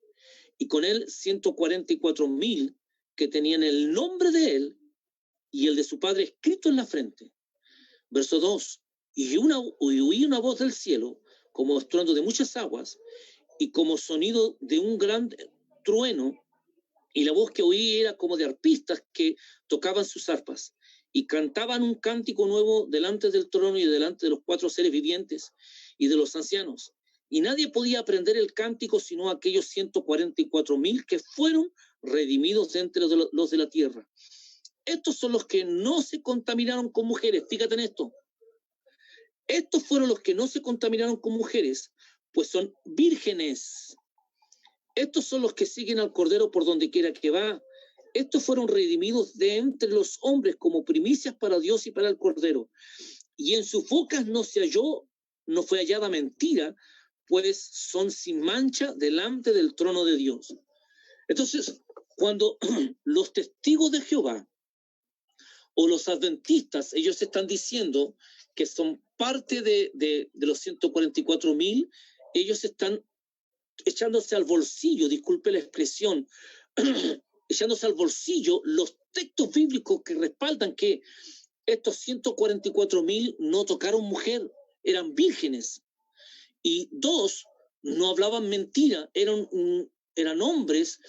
y con él 144.000 que tenían el nombre de él y el de su Padre escrito en la frente. Verso 2. Y oí una voz del cielo, como estruendo de muchas aguas, y como sonido de un gran trueno, y la voz que oí era como de arpistas que tocaban sus arpas, y cantaban un cántico nuevo delante del trono y delante de los 4 seres vivientes y de los ancianos. Y nadie podía aprender el cántico sino aquellos 144.000 que fueron redimidos de entre los de la tierra. Estos son los que no se contaminaron con mujeres. Fíjate en esto. Estos fueron los que no se contaminaron con mujeres, pues son vírgenes. Estos son los que siguen al Cordero por donde quiera que va. Estos fueron redimidos de entre los hombres como primicias para Dios y para el Cordero. Y en sus bocas no fue hallada mentira, pues son sin mancha delante del trono de Dios. Entonces, cuando los testigos de Jehová o los adventistas, ellos están diciendo que son parte de los 144.000, ellos están echándose al bolsillo, disculpe la expresión, echándose al bolsillo los textos bíblicos que respaldan que estos 144.000 no tocaron mujer, eran vírgenes. Y 2, no hablaban mentira, eran hombres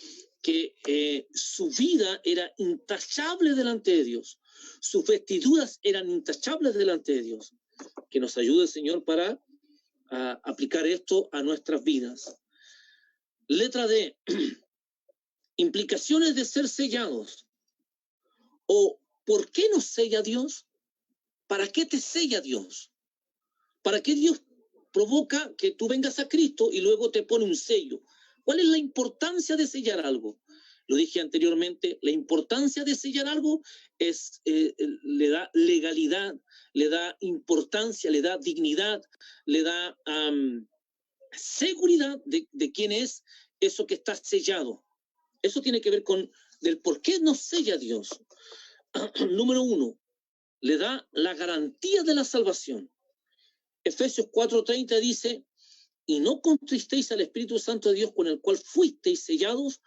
que su vida era intachable delante de Dios. Sus vestiduras eran intachables delante de Dios. Que nos ayude el Señor para aplicar esto a nuestras vidas. Letra D. Implicaciones de ser sellados. O ¿por qué nos sella Dios? ¿Para qué te sella Dios? ¿Para qué Dios provoca que tú vengas a Cristo y luego te pone un sello? ¿Cuál es la importancia de sellar algo? Lo dije anteriormente, la importancia de sellar algo es, le da legalidad, le da importancia, le da dignidad, le da seguridad de quién es eso que está sellado. Eso tiene que ver con del por qué nos sella Dios. Número 1, le da la garantía de la salvación. Efesios 4:30 dice, y no contristéis al Espíritu Santo de Dios con el cual fuisteis sellados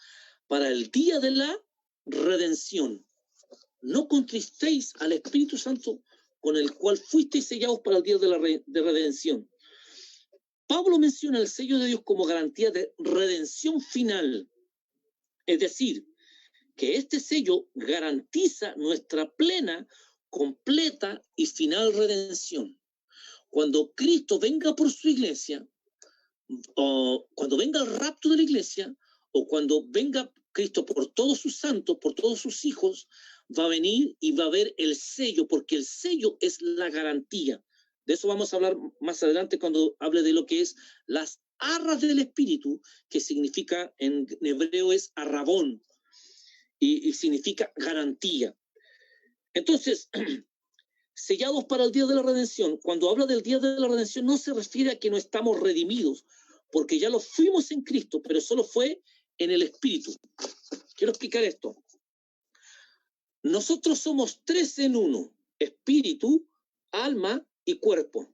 para el día de la redención. No contristéis al Espíritu Santo con el cual fuisteis sellados para el día de la redención. Pablo menciona el sello de Dios como garantía de redención final. Es decir, que este sello garantiza nuestra plena, completa y final redención. Cuando Cristo venga por su iglesia, o cuando venga el rapto de la iglesia, o cuando venga Cristo por todos sus santos, por todos sus hijos, va a venir y va a haber el sello, porque el sello es la garantía. De eso vamos a hablar más adelante cuando hable de lo que es las arras del Espíritu, que significa en hebreo es arrabón, y significa garantía. Entonces, sellados para el día de la redención, cuando habla del día de la redención no se refiere a que no estamos redimidos, porque ya lo fuimos en Cristo, pero solo fue en el Espíritu. Quiero explicar esto. Nosotros somos tres en uno, espíritu, alma y cuerpo.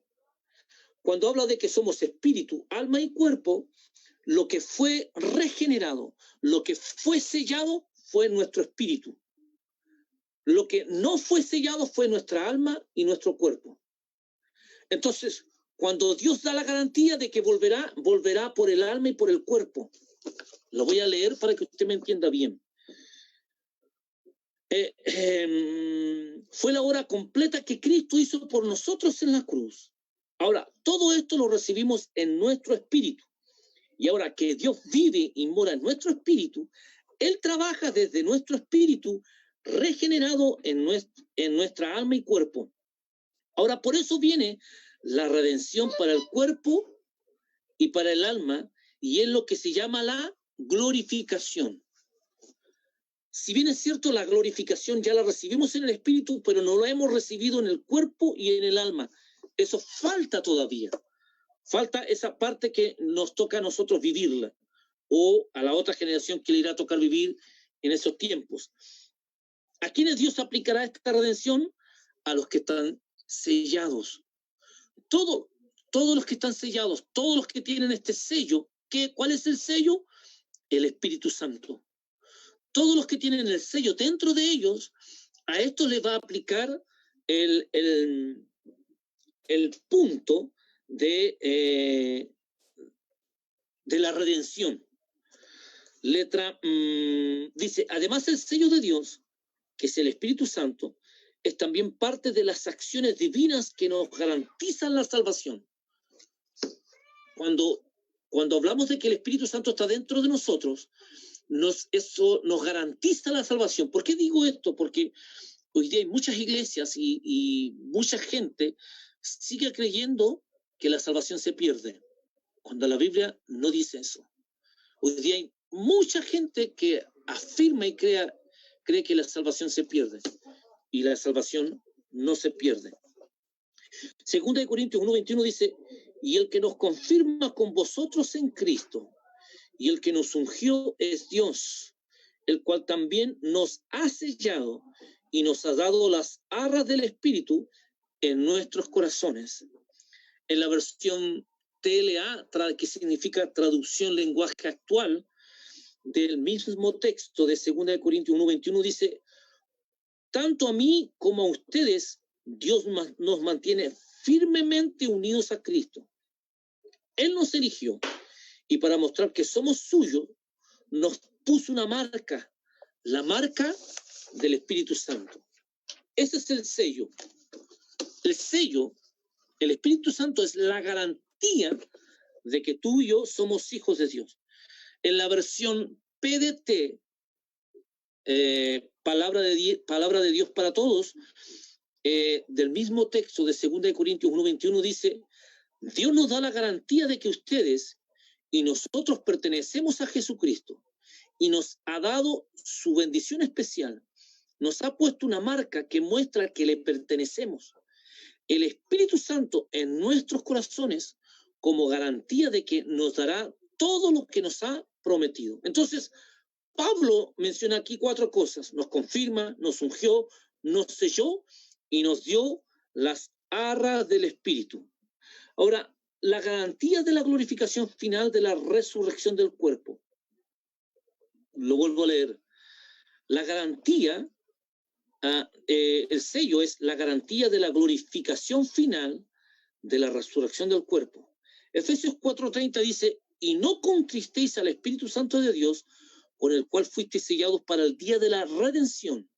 Cuando habla de que somos espíritu, alma y cuerpo, lo que fue regenerado, lo que fue sellado fue nuestro espíritu. Lo que no fue sellado fue nuestra alma y nuestro cuerpo. Entonces, cuando Dios da la garantía de que volverá por el alma y por el cuerpo. Lo voy a leer para que usted me entienda bien. Fue la obra completa que Cristo hizo por nosotros en la cruz. Ahora, todo esto lo recibimos en nuestro espíritu. Y ahora que Dios vive y mora en nuestro espíritu, Él trabaja desde nuestro espíritu regenerado en nuestra alma y cuerpo. Ahora, por eso viene la redención para el cuerpo y para el alma, y es lo que se llama la glorificación. Si bien es cierto, la glorificación ya la recibimos en el espíritu, pero no la hemos recibido en el cuerpo y en el alma. Eso falta todavía. Falta esa parte que nos toca a nosotros vivirla, o a la otra generación que le irá a tocar vivir en esos tiempos. ¿A quiénes Dios aplicará esta redención? A los que están sellados. Todos los que están sellados, todos los que tienen este sello. ¿Cuál es el sello? El Espíritu Santo. Todos los que tienen el sello dentro de ellos, a esto les va a aplicar el punto de la redención. Letra dice, además el sello de Dios, que es el Espíritu Santo, es también parte de las acciones divinas que nos garantizan la salvación. Cuando hablamos de que el Espíritu Santo está dentro de nosotros, eso nos garantiza la salvación. ¿Por qué digo esto? Porque hoy día hay muchas iglesias y mucha gente sigue creyendo que la salvación se pierde, cuando la Biblia no dice eso. Hoy día hay mucha gente que afirma y cree que la salvación se pierde, y la salvación no se pierde. Segunda de Corintios 1:21 dice, y el que nos confirma con vosotros en Cristo, y el que nos ungió es Dios, el cual también nos ha sellado y nos ha dado las arras del Espíritu en nuestros corazones. En la versión TLA, que significa traducción lenguaje actual, del mismo texto de 2 de Corintios 1:21 dice, tanto a mí como a ustedes, Dios nos mantiene firmemente unidos a Cristo. Él nos eligió y para mostrar que somos suyos, nos puso una marca, la marca del Espíritu Santo. Ese es el sello. El sello, el Espíritu Santo es la garantía de que tú y yo somos hijos de Dios. En la versión PDT, palabra de Dios para todos, del mismo texto de 2 de Corintios 1:21 dice, Dios nos da la garantía de que ustedes y nosotros pertenecemos a Jesucristo y nos ha dado su bendición especial. Nos ha puesto una marca que muestra que le pertenecemos. El Espíritu Santo en nuestros corazones como garantía de que nos dará todo lo que nos ha prometido. Entonces, Pablo menciona aquí 4 cosas. Nos confirma, nos ungió, nos selló y nos dio las arras del Espíritu. Ahora, la garantía de la glorificación final de la resurrección del cuerpo. Lo vuelvo a leer. La garantía, el sello es la garantía de la glorificación final de la resurrección del cuerpo. Efesios 4:30 dice, y no contristéis al Espíritu Santo de Dios, con el cual fuisteis sellados para el día de la redención.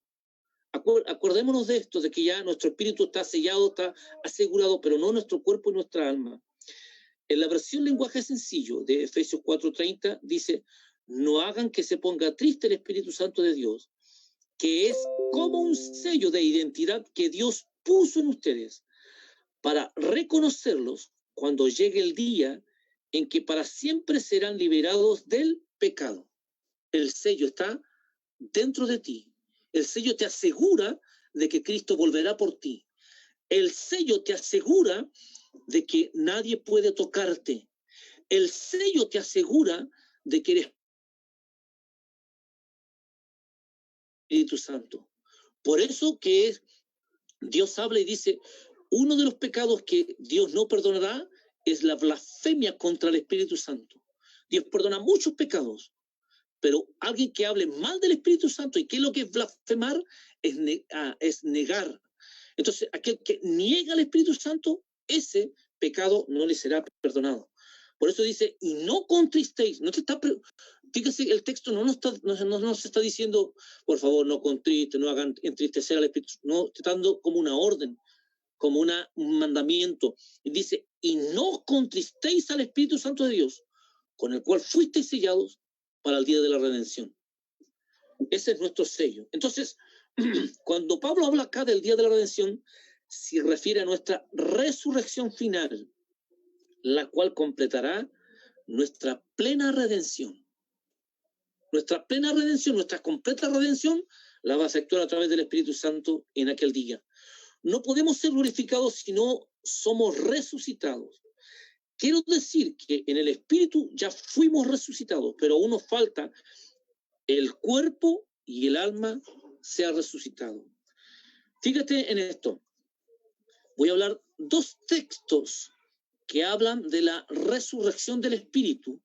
Acordémonos de esto, de que ya nuestro espíritu está sellado, está asegurado, pero no nuestro cuerpo y nuestra alma. En la versión lenguaje sencillo de Efesios 4:30 dice, no hagan que se ponga triste el Espíritu Santo de Dios, que es como un sello de identidad que Dios puso en ustedes para reconocerlos cuando llegue el día en que para siempre serán liberados del pecado. El sello está dentro de ti. El sello te asegura de que Cristo volverá por ti. El sello te asegura de que nadie puede tocarte. El sello te asegura de que eres Espíritu Santo. Por eso que Dios habla y dice, uno de los pecados que Dios no perdonará es la blasfemia contra el Espíritu Santo. Dios perdona muchos pecados, pero alguien que hable mal del Espíritu Santo, ¿y qué es lo que es blasfemar? Es negar. Entonces, aquel que niega al Espíritu Santo, ese pecado no le será perdonado. Por eso dice, y no contristéis. No te está, fíjese, el texto no nos está diciendo, por favor, no contriste, no hagan entristecer al Espíritu. No, está dando como una orden, como un mandamiento. Y dice, y no contristéis al Espíritu Santo de Dios, con el cual fuisteis sellados para el día de la redención. Ese es nuestro sello. Entonces, cuando Pablo habla acá del día de la redención, se refiere a nuestra resurrección final, la cual completará nuestra plena redención. Nuestra plena redención, nuestra completa redención, la va a efectuar a través del Espíritu Santo en aquel día. No podemos ser glorificados si no somos resucitados. Quiero decir que en el Espíritu ya fuimos resucitados, pero aún nos falta el cuerpo y el alma sea resucitado. Fíjate en esto. Voy a hablar dos textos que hablan de la resurrección del Espíritu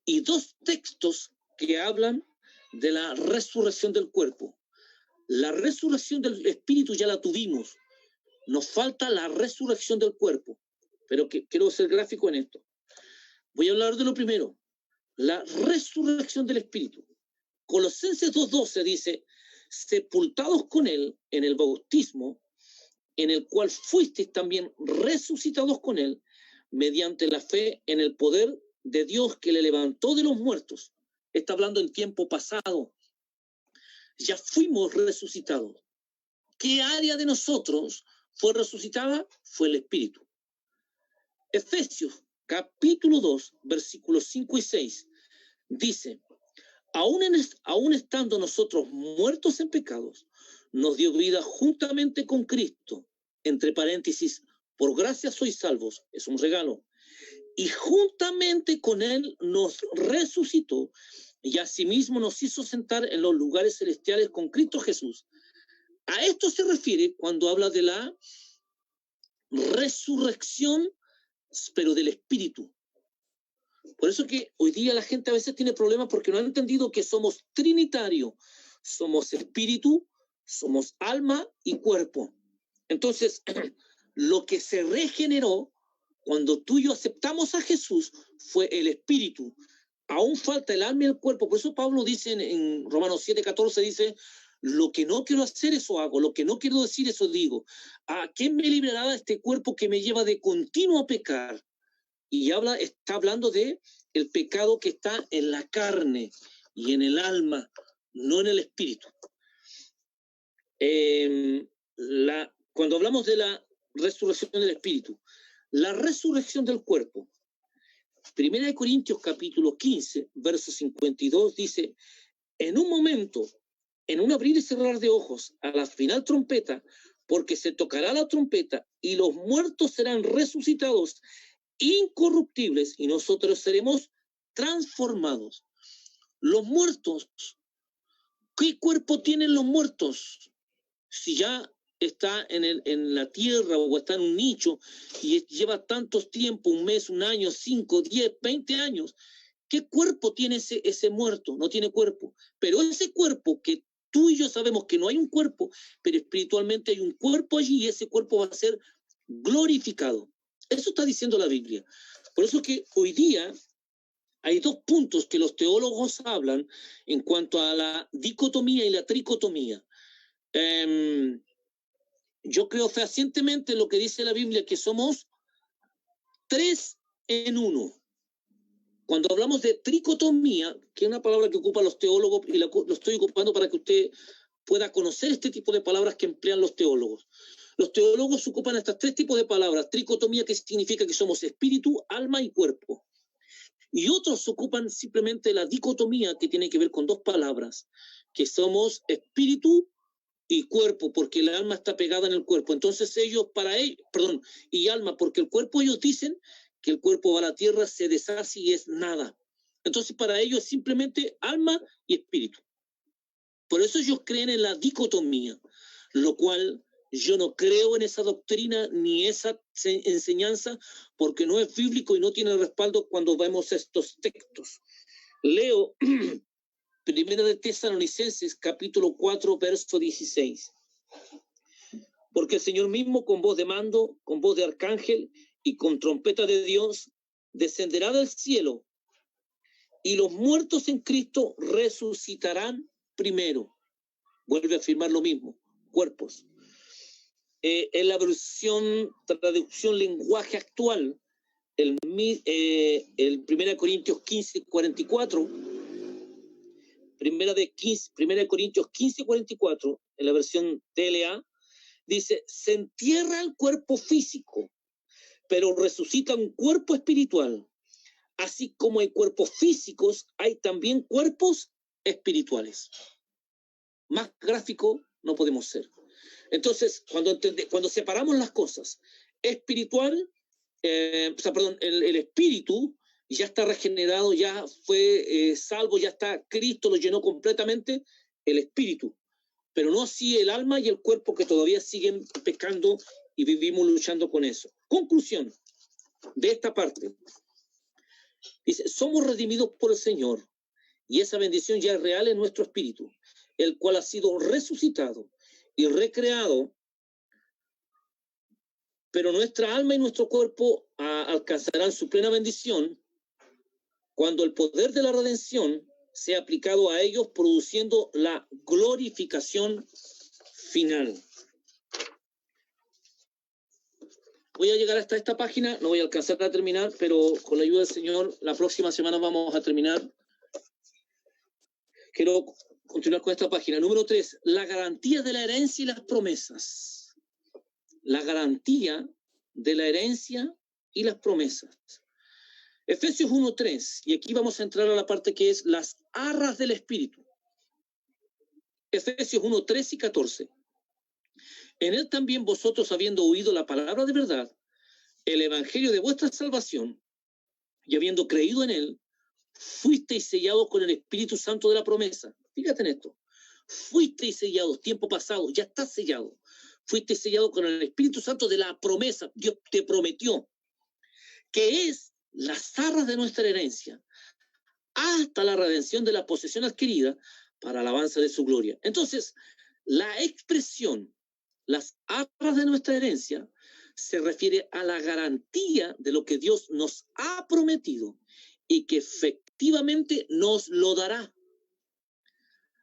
y dos textos que hablan de la resurrección del cuerpo. La resurrección del Espíritu ya la tuvimos. Nos falta la resurrección del cuerpo. Pero quiero ser gráfico en esto. Voy a hablar de lo primero. La resurrección del Espíritu. Colosenses 2:12 dice, sepultados con él en el bautismo, en el cual fuisteis también resucitados con él, mediante la fe en el poder de Dios que le levantó de los muertos. Está hablando en tiempo pasado. Ya fuimos resucitados. ¿Qué área de nosotros fue resucitada? Fue el Espíritu. Efesios capítulo 2, versículos 5 y 6, dice, aún estando nosotros muertos en pecados, nos dio vida juntamente con Cristo, entre paréntesis, por gracia sois salvos, es un regalo, y juntamente con Él nos resucitó, y asimismo nos hizo sentar en los lugares celestiales con Cristo Jesús. A esto se refiere cuando habla de la resurrección, pero del Espíritu. Por eso que hoy día la gente a veces tiene problemas porque no ha entendido que somos trinitarios. Somos espíritu, somos alma y cuerpo. Entonces, lo que se regeneró cuando tú y yo aceptamos a Jesús fue el espíritu. Aún falta el alma y el cuerpo. Por eso Pablo dice en Romanos 7:14, dice, lo que no quiero hacer, eso hago. Lo que no quiero decir, eso digo. ¿A quién me librará de este cuerpo que me lleva de continuo a pecar? Y está hablando de el pecado que está en la carne y en el alma, no en el espíritu. Cuando hablamos de la resurrección del espíritu, la resurrección del cuerpo, 1 Corintios capítulo 15, verso 52 dice, en un momento, en un abrir y cerrar de ojos, a la final trompeta, porque se tocará la trompeta y los muertos serán resucitados incorruptibles y nosotros seremos transformados. Los muertos, ¿qué cuerpo tienen los muertos? Si ya está en la tierra o está en un nicho y lleva tantos tiempos, un mes, un año, 5, 10, 20 años, ¿qué cuerpo tiene ese muerto? No tiene cuerpo. Pero ese cuerpo que tú y yo sabemos que no hay un cuerpo, pero espiritualmente hay un cuerpo allí y ese cuerpo va a ser glorificado. Eso está diciendo la Biblia. Por eso que hoy día hay dos puntos que los teólogos hablan en cuanto a la dicotomía y la tricotomía. Yo creo fehacientemente en lo que dice la Biblia, que somos 3 en 1. Cuando hablamos de tricotomía, que es una palabra que ocupan los teólogos, y lo estoy ocupando para que usted pueda conocer este tipo de palabras que emplean los teólogos. Los teólogos ocupan estos 3 tipos de palabras. Tricotomía, que significa que somos espíritu, alma y cuerpo. Y otros ocupan simplemente la dicotomía, que tiene que ver con 2 palabras, que somos espíritu y cuerpo, porque el alma está pegada en el cuerpo. Entonces ellos, y alma, porque el cuerpo, ellos dicen que el cuerpo va a la tierra, se deshace y es nada. Entonces para ellos es simplemente alma y espíritu. Por eso ellos creen en la dicotomía, lo cual yo no creo en esa doctrina ni esa enseñanza, porque no es bíblico y no tiene respaldo cuando vemos estos textos. Leo Primera de Tesalonicenses, capítulo 4, verso 16. Porque el Señor mismo, con voz de mando, con voz de arcángel y con trompeta de Dios, descenderá del cielo, y los muertos en Cristo resucitarán primero. Vuelve a afirmar lo mismo, cuerpos. En la traducción lenguaje actual, el 1 Corintios 15, 44, Primera de Corintios 15, 44, en la versión TLA, dice, se entierra el cuerpo físico, pero resucita un cuerpo espiritual. Así como hay cuerpos físicos, hay también cuerpos espirituales. Más gráfico no podemos ser. Entonces, cuando separamos las cosas, espiritual, el espíritu ya está regenerado, ya fue salvo, ya está, Cristo lo llenó completamente, el espíritu, pero no así el alma y el cuerpo, que todavía siguen pecando y vivimos luchando con eso. Conclusión de esta parte. Dice, somos redimidos por el Señor y esa bendición ya es real en nuestro espíritu, el cual ha sido resucitado y recreado, pero nuestra alma y nuestro cuerpo alcanzarán su plena bendición cuando el poder de la redención sea aplicado a ellos, produciendo la glorificación final. Voy a llegar hasta esta página, no voy a alcanzar a terminar, pero con la ayuda del Señor, la próxima semana vamos a terminar. Quiero continuar con esta página. Número 3, la garantía de la herencia y las promesas. La garantía de la herencia y las promesas. Efesios 1:3, y aquí vamos a entrar a la parte que es las arras del Espíritu. Efesios 1:3 y 14. En él también vosotros, habiendo oído la palabra de verdad, el evangelio de vuestra salvación, y habiendo creído en él, fuisteis sellados con el Espíritu Santo de la promesa. Fíjate en esto. Fuisteis sellados, tiempo pasado, ya está sellado. Fuisteis sellados con el Espíritu Santo de la promesa. Dios te prometió, que es las arras de nuestra herencia, hasta la redención de la posesión adquirida para alabanza de su gloria. Entonces, la expresión, las arras de nuestra herencia, se refiere a la garantía de lo que Dios nos ha prometido y que efectivamente nos lo dará.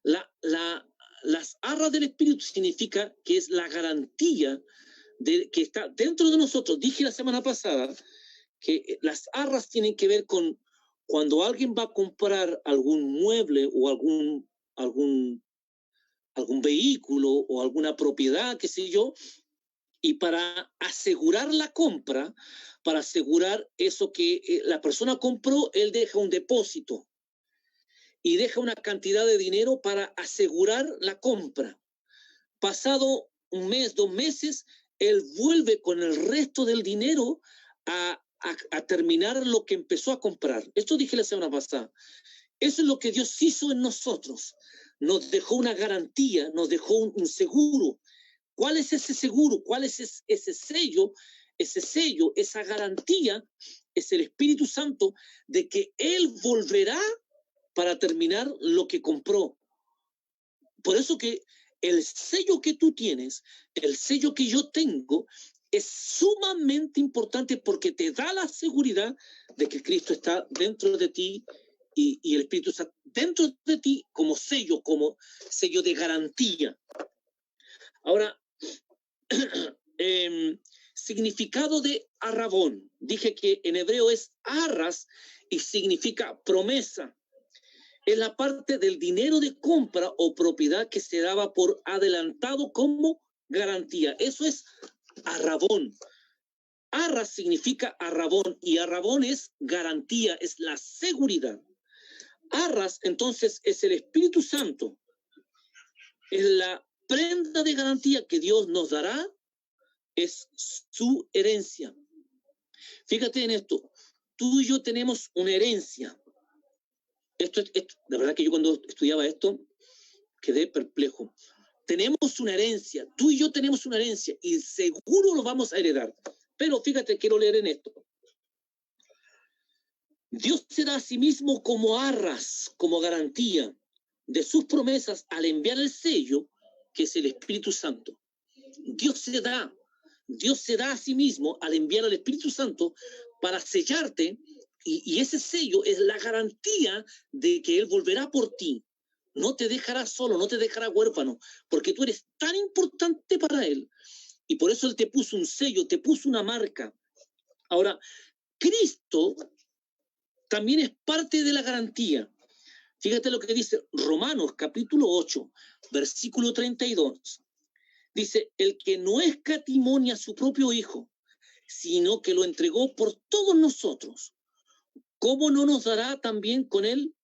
Las arras del Espíritu significa que es la garantía que está dentro de nosotros. Dije la semana pasada que las arras tienen que ver con cuando alguien va a comprar algún mueble o algún vehículo o alguna propiedad, qué sé yo, y para asegurar la compra, para asegurar eso que la persona compró, él deja un depósito y deja una cantidad de dinero para asegurar la compra. Pasado un mes, 2 meses, él vuelve con el resto del dinero a terminar lo que empezó a comprar. Esto dije la semana pasada. Eso es lo que Dios hizo en nosotros. Nos dejó una garantía, nos dejó un seguro. ¿Cuál es ese seguro? ¿Cuál es ese sello? Ese sello, esa garantía, es el Espíritu Santo de que Él volverá para terminar lo que compró. Por eso que el sello que tú tienes, el sello que yo tengo, es sumamente importante porque te da la seguridad de que Cristo está dentro de ti y el Espíritu está dentro de ti como sello de garantía. Ahora, significado de arrabón. Dije que en hebreo es arras y significa promesa. Es la parte del dinero de compra o propiedad que se daba por adelantado como garantía. Eso es arrabón. Arras significa arrabón y arrabón es garantía, es la seguridad. Arras entonces es el Espíritu Santo. Es la prenda de garantía que Dios nos dará, es su herencia. Fíjate en esto, tú y yo tenemos una herencia. Esto, de verdad que yo cuando estudiaba esto quedé perplejo. Tenemos una herencia, tú y yo tenemos una herencia y seguro lo vamos a heredar. Pero fíjate, quiero leer en esto. Dios se da a sí mismo como arras, como garantía de sus promesas al enviar el sello, que es el Espíritu Santo. Dios se da a sí mismo al enviar al Espíritu Santo para sellarte, y ese sello es la garantía de que Él volverá por ti. No te dejará solo, no te dejará huérfano, porque tú eres tan importante para Él. Y por eso Él te puso un sello, te puso una marca. Ahora, Cristo también es parte de la garantía. Fíjate lo que dice Romanos capítulo 8, versículo 32. Dice, el que no escatimó a su propio Hijo, sino que lo entregó por todos nosotros, ¿cómo no nos dará también con Él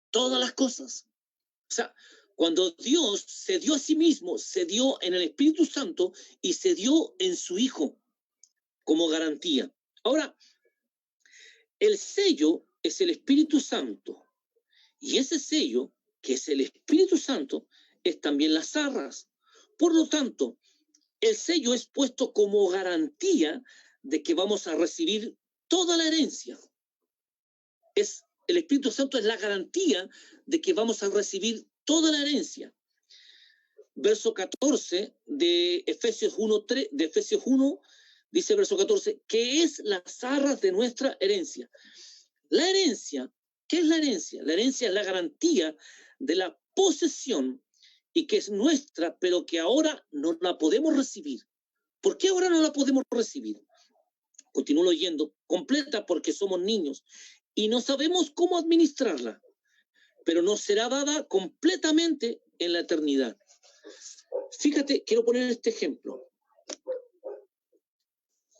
todas las cosas? O sea, cuando Dios se dio a sí mismo, se dio en el Espíritu Santo y se dio en su Hijo como garantía. Ahora, el sello es el Espíritu Santo y ese sello, que es el Espíritu Santo, es también las arras. Por lo tanto, el sello es puesto como garantía de que vamos a recibir toda la herencia. El Espíritu Santo es la garantía de que vamos a recibir toda la herencia. Verso 14 de Efesios 1, dice verso 14, que es las arras de nuestra herencia. La herencia, ¿qué es la herencia? La herencia es la garantía de la posesión y que es nuestra, pero que ahora no la podemos recibir. ¿Por qué ahora no la podemos recibir? Continúo leyendo, completa porque somos niños y no sabemos cómo administrarla, pero nos será dada completamente en la eternidad. Fíjate, quiero poner este ejemplo.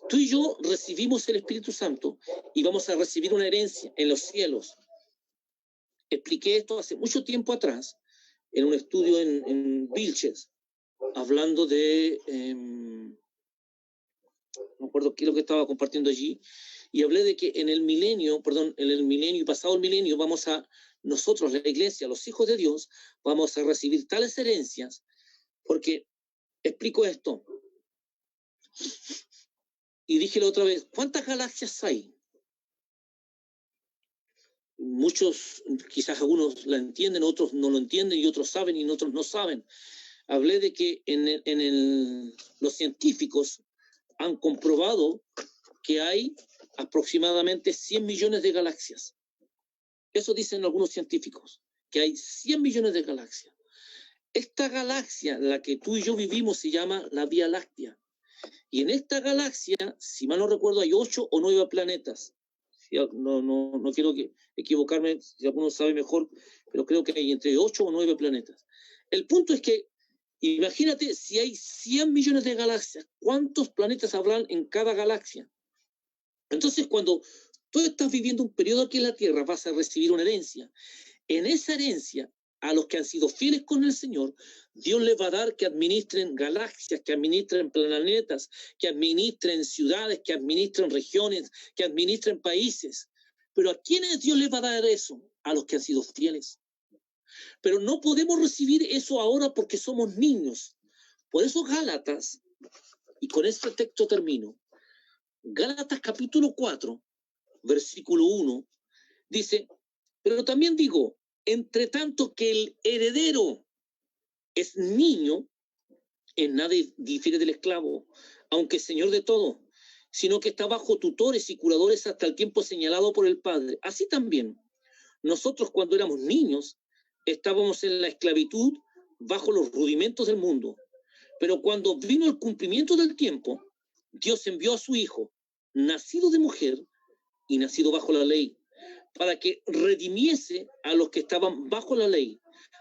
Tú y yo recibimos el Espíritu Santo y vamos a recibir una herencia en los cielos. Expliqué esto hace mucho tiempo atrás en un estudio en Vilches, hablando de, no me acuerdo qué es lo que estaba compartiendo allí, y hablé de que en el milenio y pasado el milenio, nosotros, la iglesia, los hijos de Dios, vamos a recibir tales herencias, porque, explico esto, y dije la otra vez, ¿cuántas galaxias hay? Muchos, quizás algunos la entienden, otros no lo entienden, y otros saben y otros no saben. Hablé de que los científicos han comprobado que hay aproximadamente 100 millones de galaxias. Eso dicen algunos científicos, que hay 100 millones de galaxias. Esta galaxia, la que tú y yo vivimos, se llama la Vía Láctea. Y en esta galaxia, si mal no recuerdo, hay 8 o 9 planetas. No quiero equivocarme, si alguno sabe mejor, pero creo que hay entre 8 o 9 planetas. El punto es que, imagínate, si hay 100 millones de galaxias, ¿cuántos planetas habrán en cada galaxia? Entonces, cuando tú estás viviendo un periodo aquí en la Tierra, vas a recibir una herencia. En esa herencia, a los que han sido fieles con el Señor, Dios les va a dar que administren galaxias, que administren planetas, que administren ciudades, que administren regiones, que administren países. Pero ¿a quiénes Dios les va a dar eso? A los que han sido fieles. Pero no podemos recibir eso ahora porque somos niños, Por eso Gálatas, y con este texto termino, Gálatas capítulo 4, versículo 1, dice, pero también digo, entre tanto que el heredero es niño, en nada difiere del esclavo, aunque es señor de todo, sino que está bajo tutores y curadores hasta el tiempo señalado por el Padre. Así también, nosotros cuando éramos niños, estábamos en la esclavitud bajo los rudimentos del mundo. Pero cuando vino el cumplimiento del tiempo, Dios envió a su Hijo, nacido de mujer y nacido bajo la ley, para que redimiese a los que estaban bajo la ley,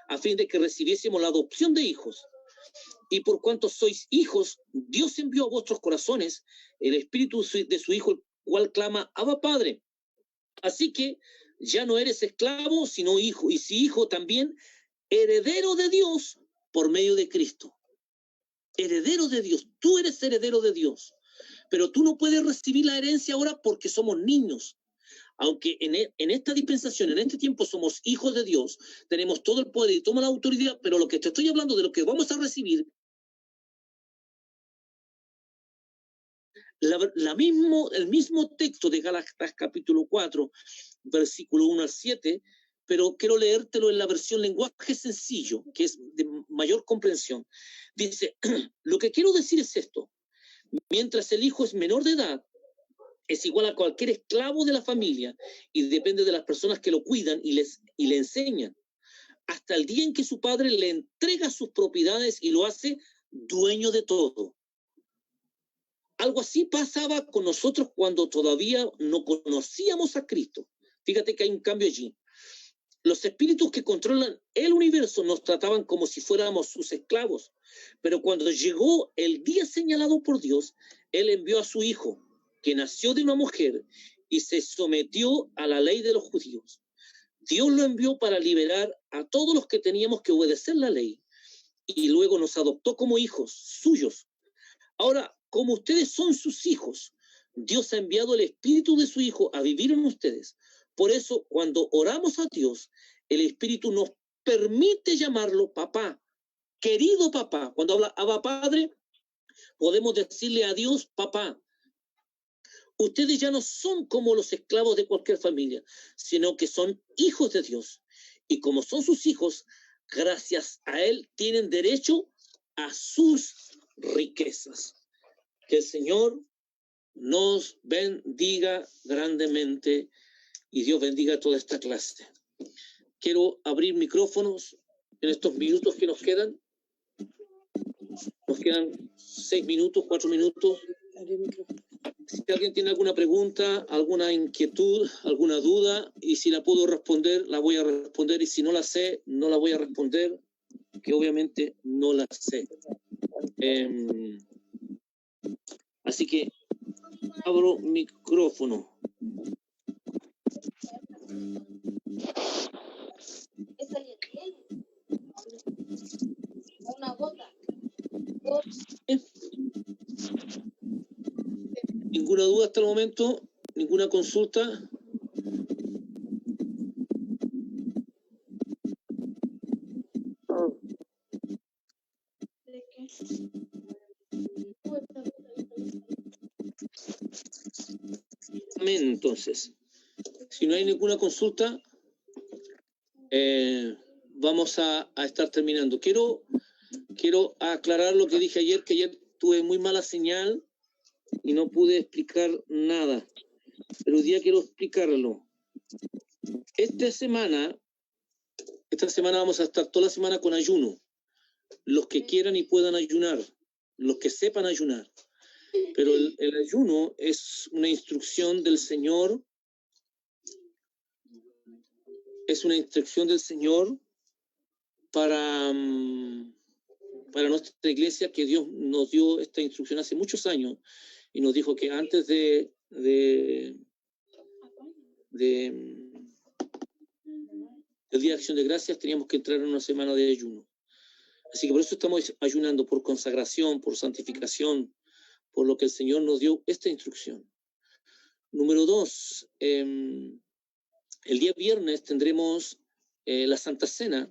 a fin de que recibiésemos la adopción de hijos. Y por cuanto sois hijos, Dios envió a vuestros corazones el espíritu de su Hijo, el cual clama, Abba Padre. Así que ya no eres esclavo, sino hijo, y si hijo también, heredero de Dios por medio de Cristo. Heredero de Dios, tú eres heredero de Dios, pero tú no puedes recibir la herencia ahora porque somos niños. Aunque en esta dispensación, en este tiempo somos hijos de Dios, tenemos todo el poder y toda la autoridad, pero lo que te estoy hablando de lo que vamos a recibir, el mismo texto de Gálatas capítulo 4, versículo 1 al 7, pero quiero leértelo en la versión lenguaje sencillo, que es de mayor comprensión. Dice, lo que quiero decir es esto, mientras el hijo es menor de edad, es igual a cualquier esclavo de la familia y depende de las personas que lo cuidan y le enseñan, hasta el día en que su padre le entrega sus propiedades y lo hace dueño de todo. Algo así pasaba con nosotros cuando todavía no conocíamos a Cristo. Fíjate que hay un cambio allí. Los espíritus que controlan el universo nos trataban como si fuéramos sus esclavos, pero cuando llegó el día señalado por Dios, Él envió a su Hijo, que nació de una mujer y se sometió a la ley de los judíos. Dios lo envió para liberar a todos los que teníamos que obedecer la ley y luego nos adoptó como hijos suyos. Ahora, como ustedes son sus hijos, Dios ha enviado el Espíritu de su Hijo a vivir en ustedes. Por eso, cuando oramos a Dios, el Espíritu nos permite llamarlo papá, querido papá. Cuando habla Abba Padre, podemos decirle a Dios papá. Ustedes ya no son como los esclavos de cualquier familia, sino que son hijos de Dios. Y como son sus hijos, gracias a Él tienen derecho a sus riquezas. Que el Señor nos bendiga grandemente y Dios bendiga toda esta clase. Quiero abrir micrófonos en estos minutos que nos quedan. Nos quedan 6 minutos, 4 minutos. Si alguien tiene alguna pregunta, alguna inquietud, alguna duda, y si la puedo responder, la voy a responder, y si no la sé, no la voy a responder, que obviamente no la sé. Así que abro micrófono. Una gota. ¿Ninguna duda hasta el momento? ¿Ninguna consulta? Entonces, si no hay ninguna consulta, vamos a estar terminando. Quiero aclarar lo que dije ayer, que ayer tuve muy mala señal y no pude explicar nada, pero hoy día quiero explicarlo. Esta semana vamos a estar toda la semana con ayuno. Los que quieran y puedan ayunar, los que sepan ayunar. Pero el ayuno es una instrucción del Señor. Es una instrucción del Señor para nuestra iglesia, que Dios nos dio esta instrucción hace muchos años y nos dijo que antes del Día de Acción de Gracias teníamos que entrar en una semana de ayuno. Así que por eso estamos ayunando, por consagración, por santificación, por lo que el Señor nos dio esta instrucción. Número 2, el día viernes tendremos la Santa Cena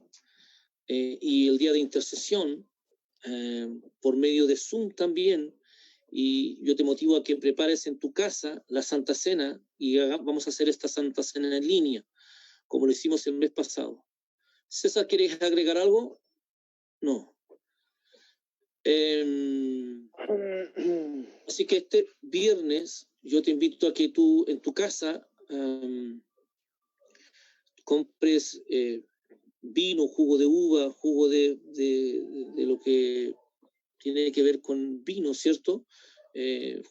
y el día de intercesión. por medio de Zoom también, y yo te motivo a que prepares en tu casa la Santa Cena y vamos a hacer esta Santa Cena en línea, como lo hicimos el mes pasado. César, ¿quieres agregar algo? No. Así que este viernes yo te invito a que tú en tu casa compres vino, jugo de uva, jugo de lo que tiene que ver con vino, ¿cierto?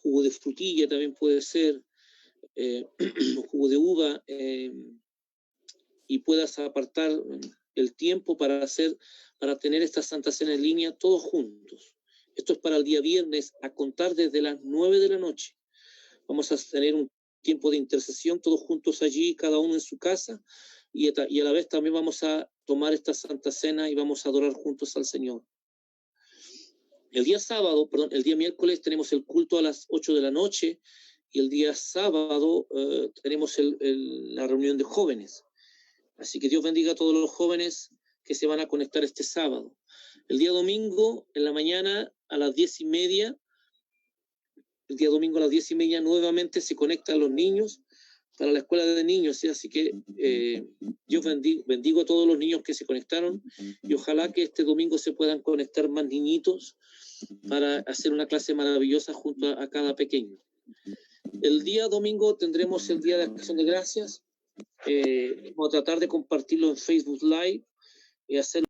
Jugo de frutilla también puede ser, jugo de uva, y puedas apartar el tiempo para tener esta Santa Cena en línea todos juntos. Esto es para el día viernes, a contar desde las 9 de la noche. Vamos a tener un tiempo de intercesión todos juntos allí, cada uno en su casa, y a la vez también vamos a tomar esta Santa Cena y vamos a adorar juntos al Señor. El día miércoles tenemos el culto a las 8 de la noche, y el día sábado tenemos la reunión de jóvenes. Así que Dios bendiga a todos los jóvenes que se van a conectar este sábado. El día domingo, en la mañana, a las 10:30, nuevamente se conectan los niños para la escuela de niños, ¿sí? Así que yo bendigo a todos los niños que se conectaron, y ojalá que este domingo se puedan conectar más niñitos para hacer una clase maravillosa junto a cada pequeño. El día domingo tendremos el Día de Acción de Gracias. Vamos a tratar de compartirlo en Facebook Live y hacerlo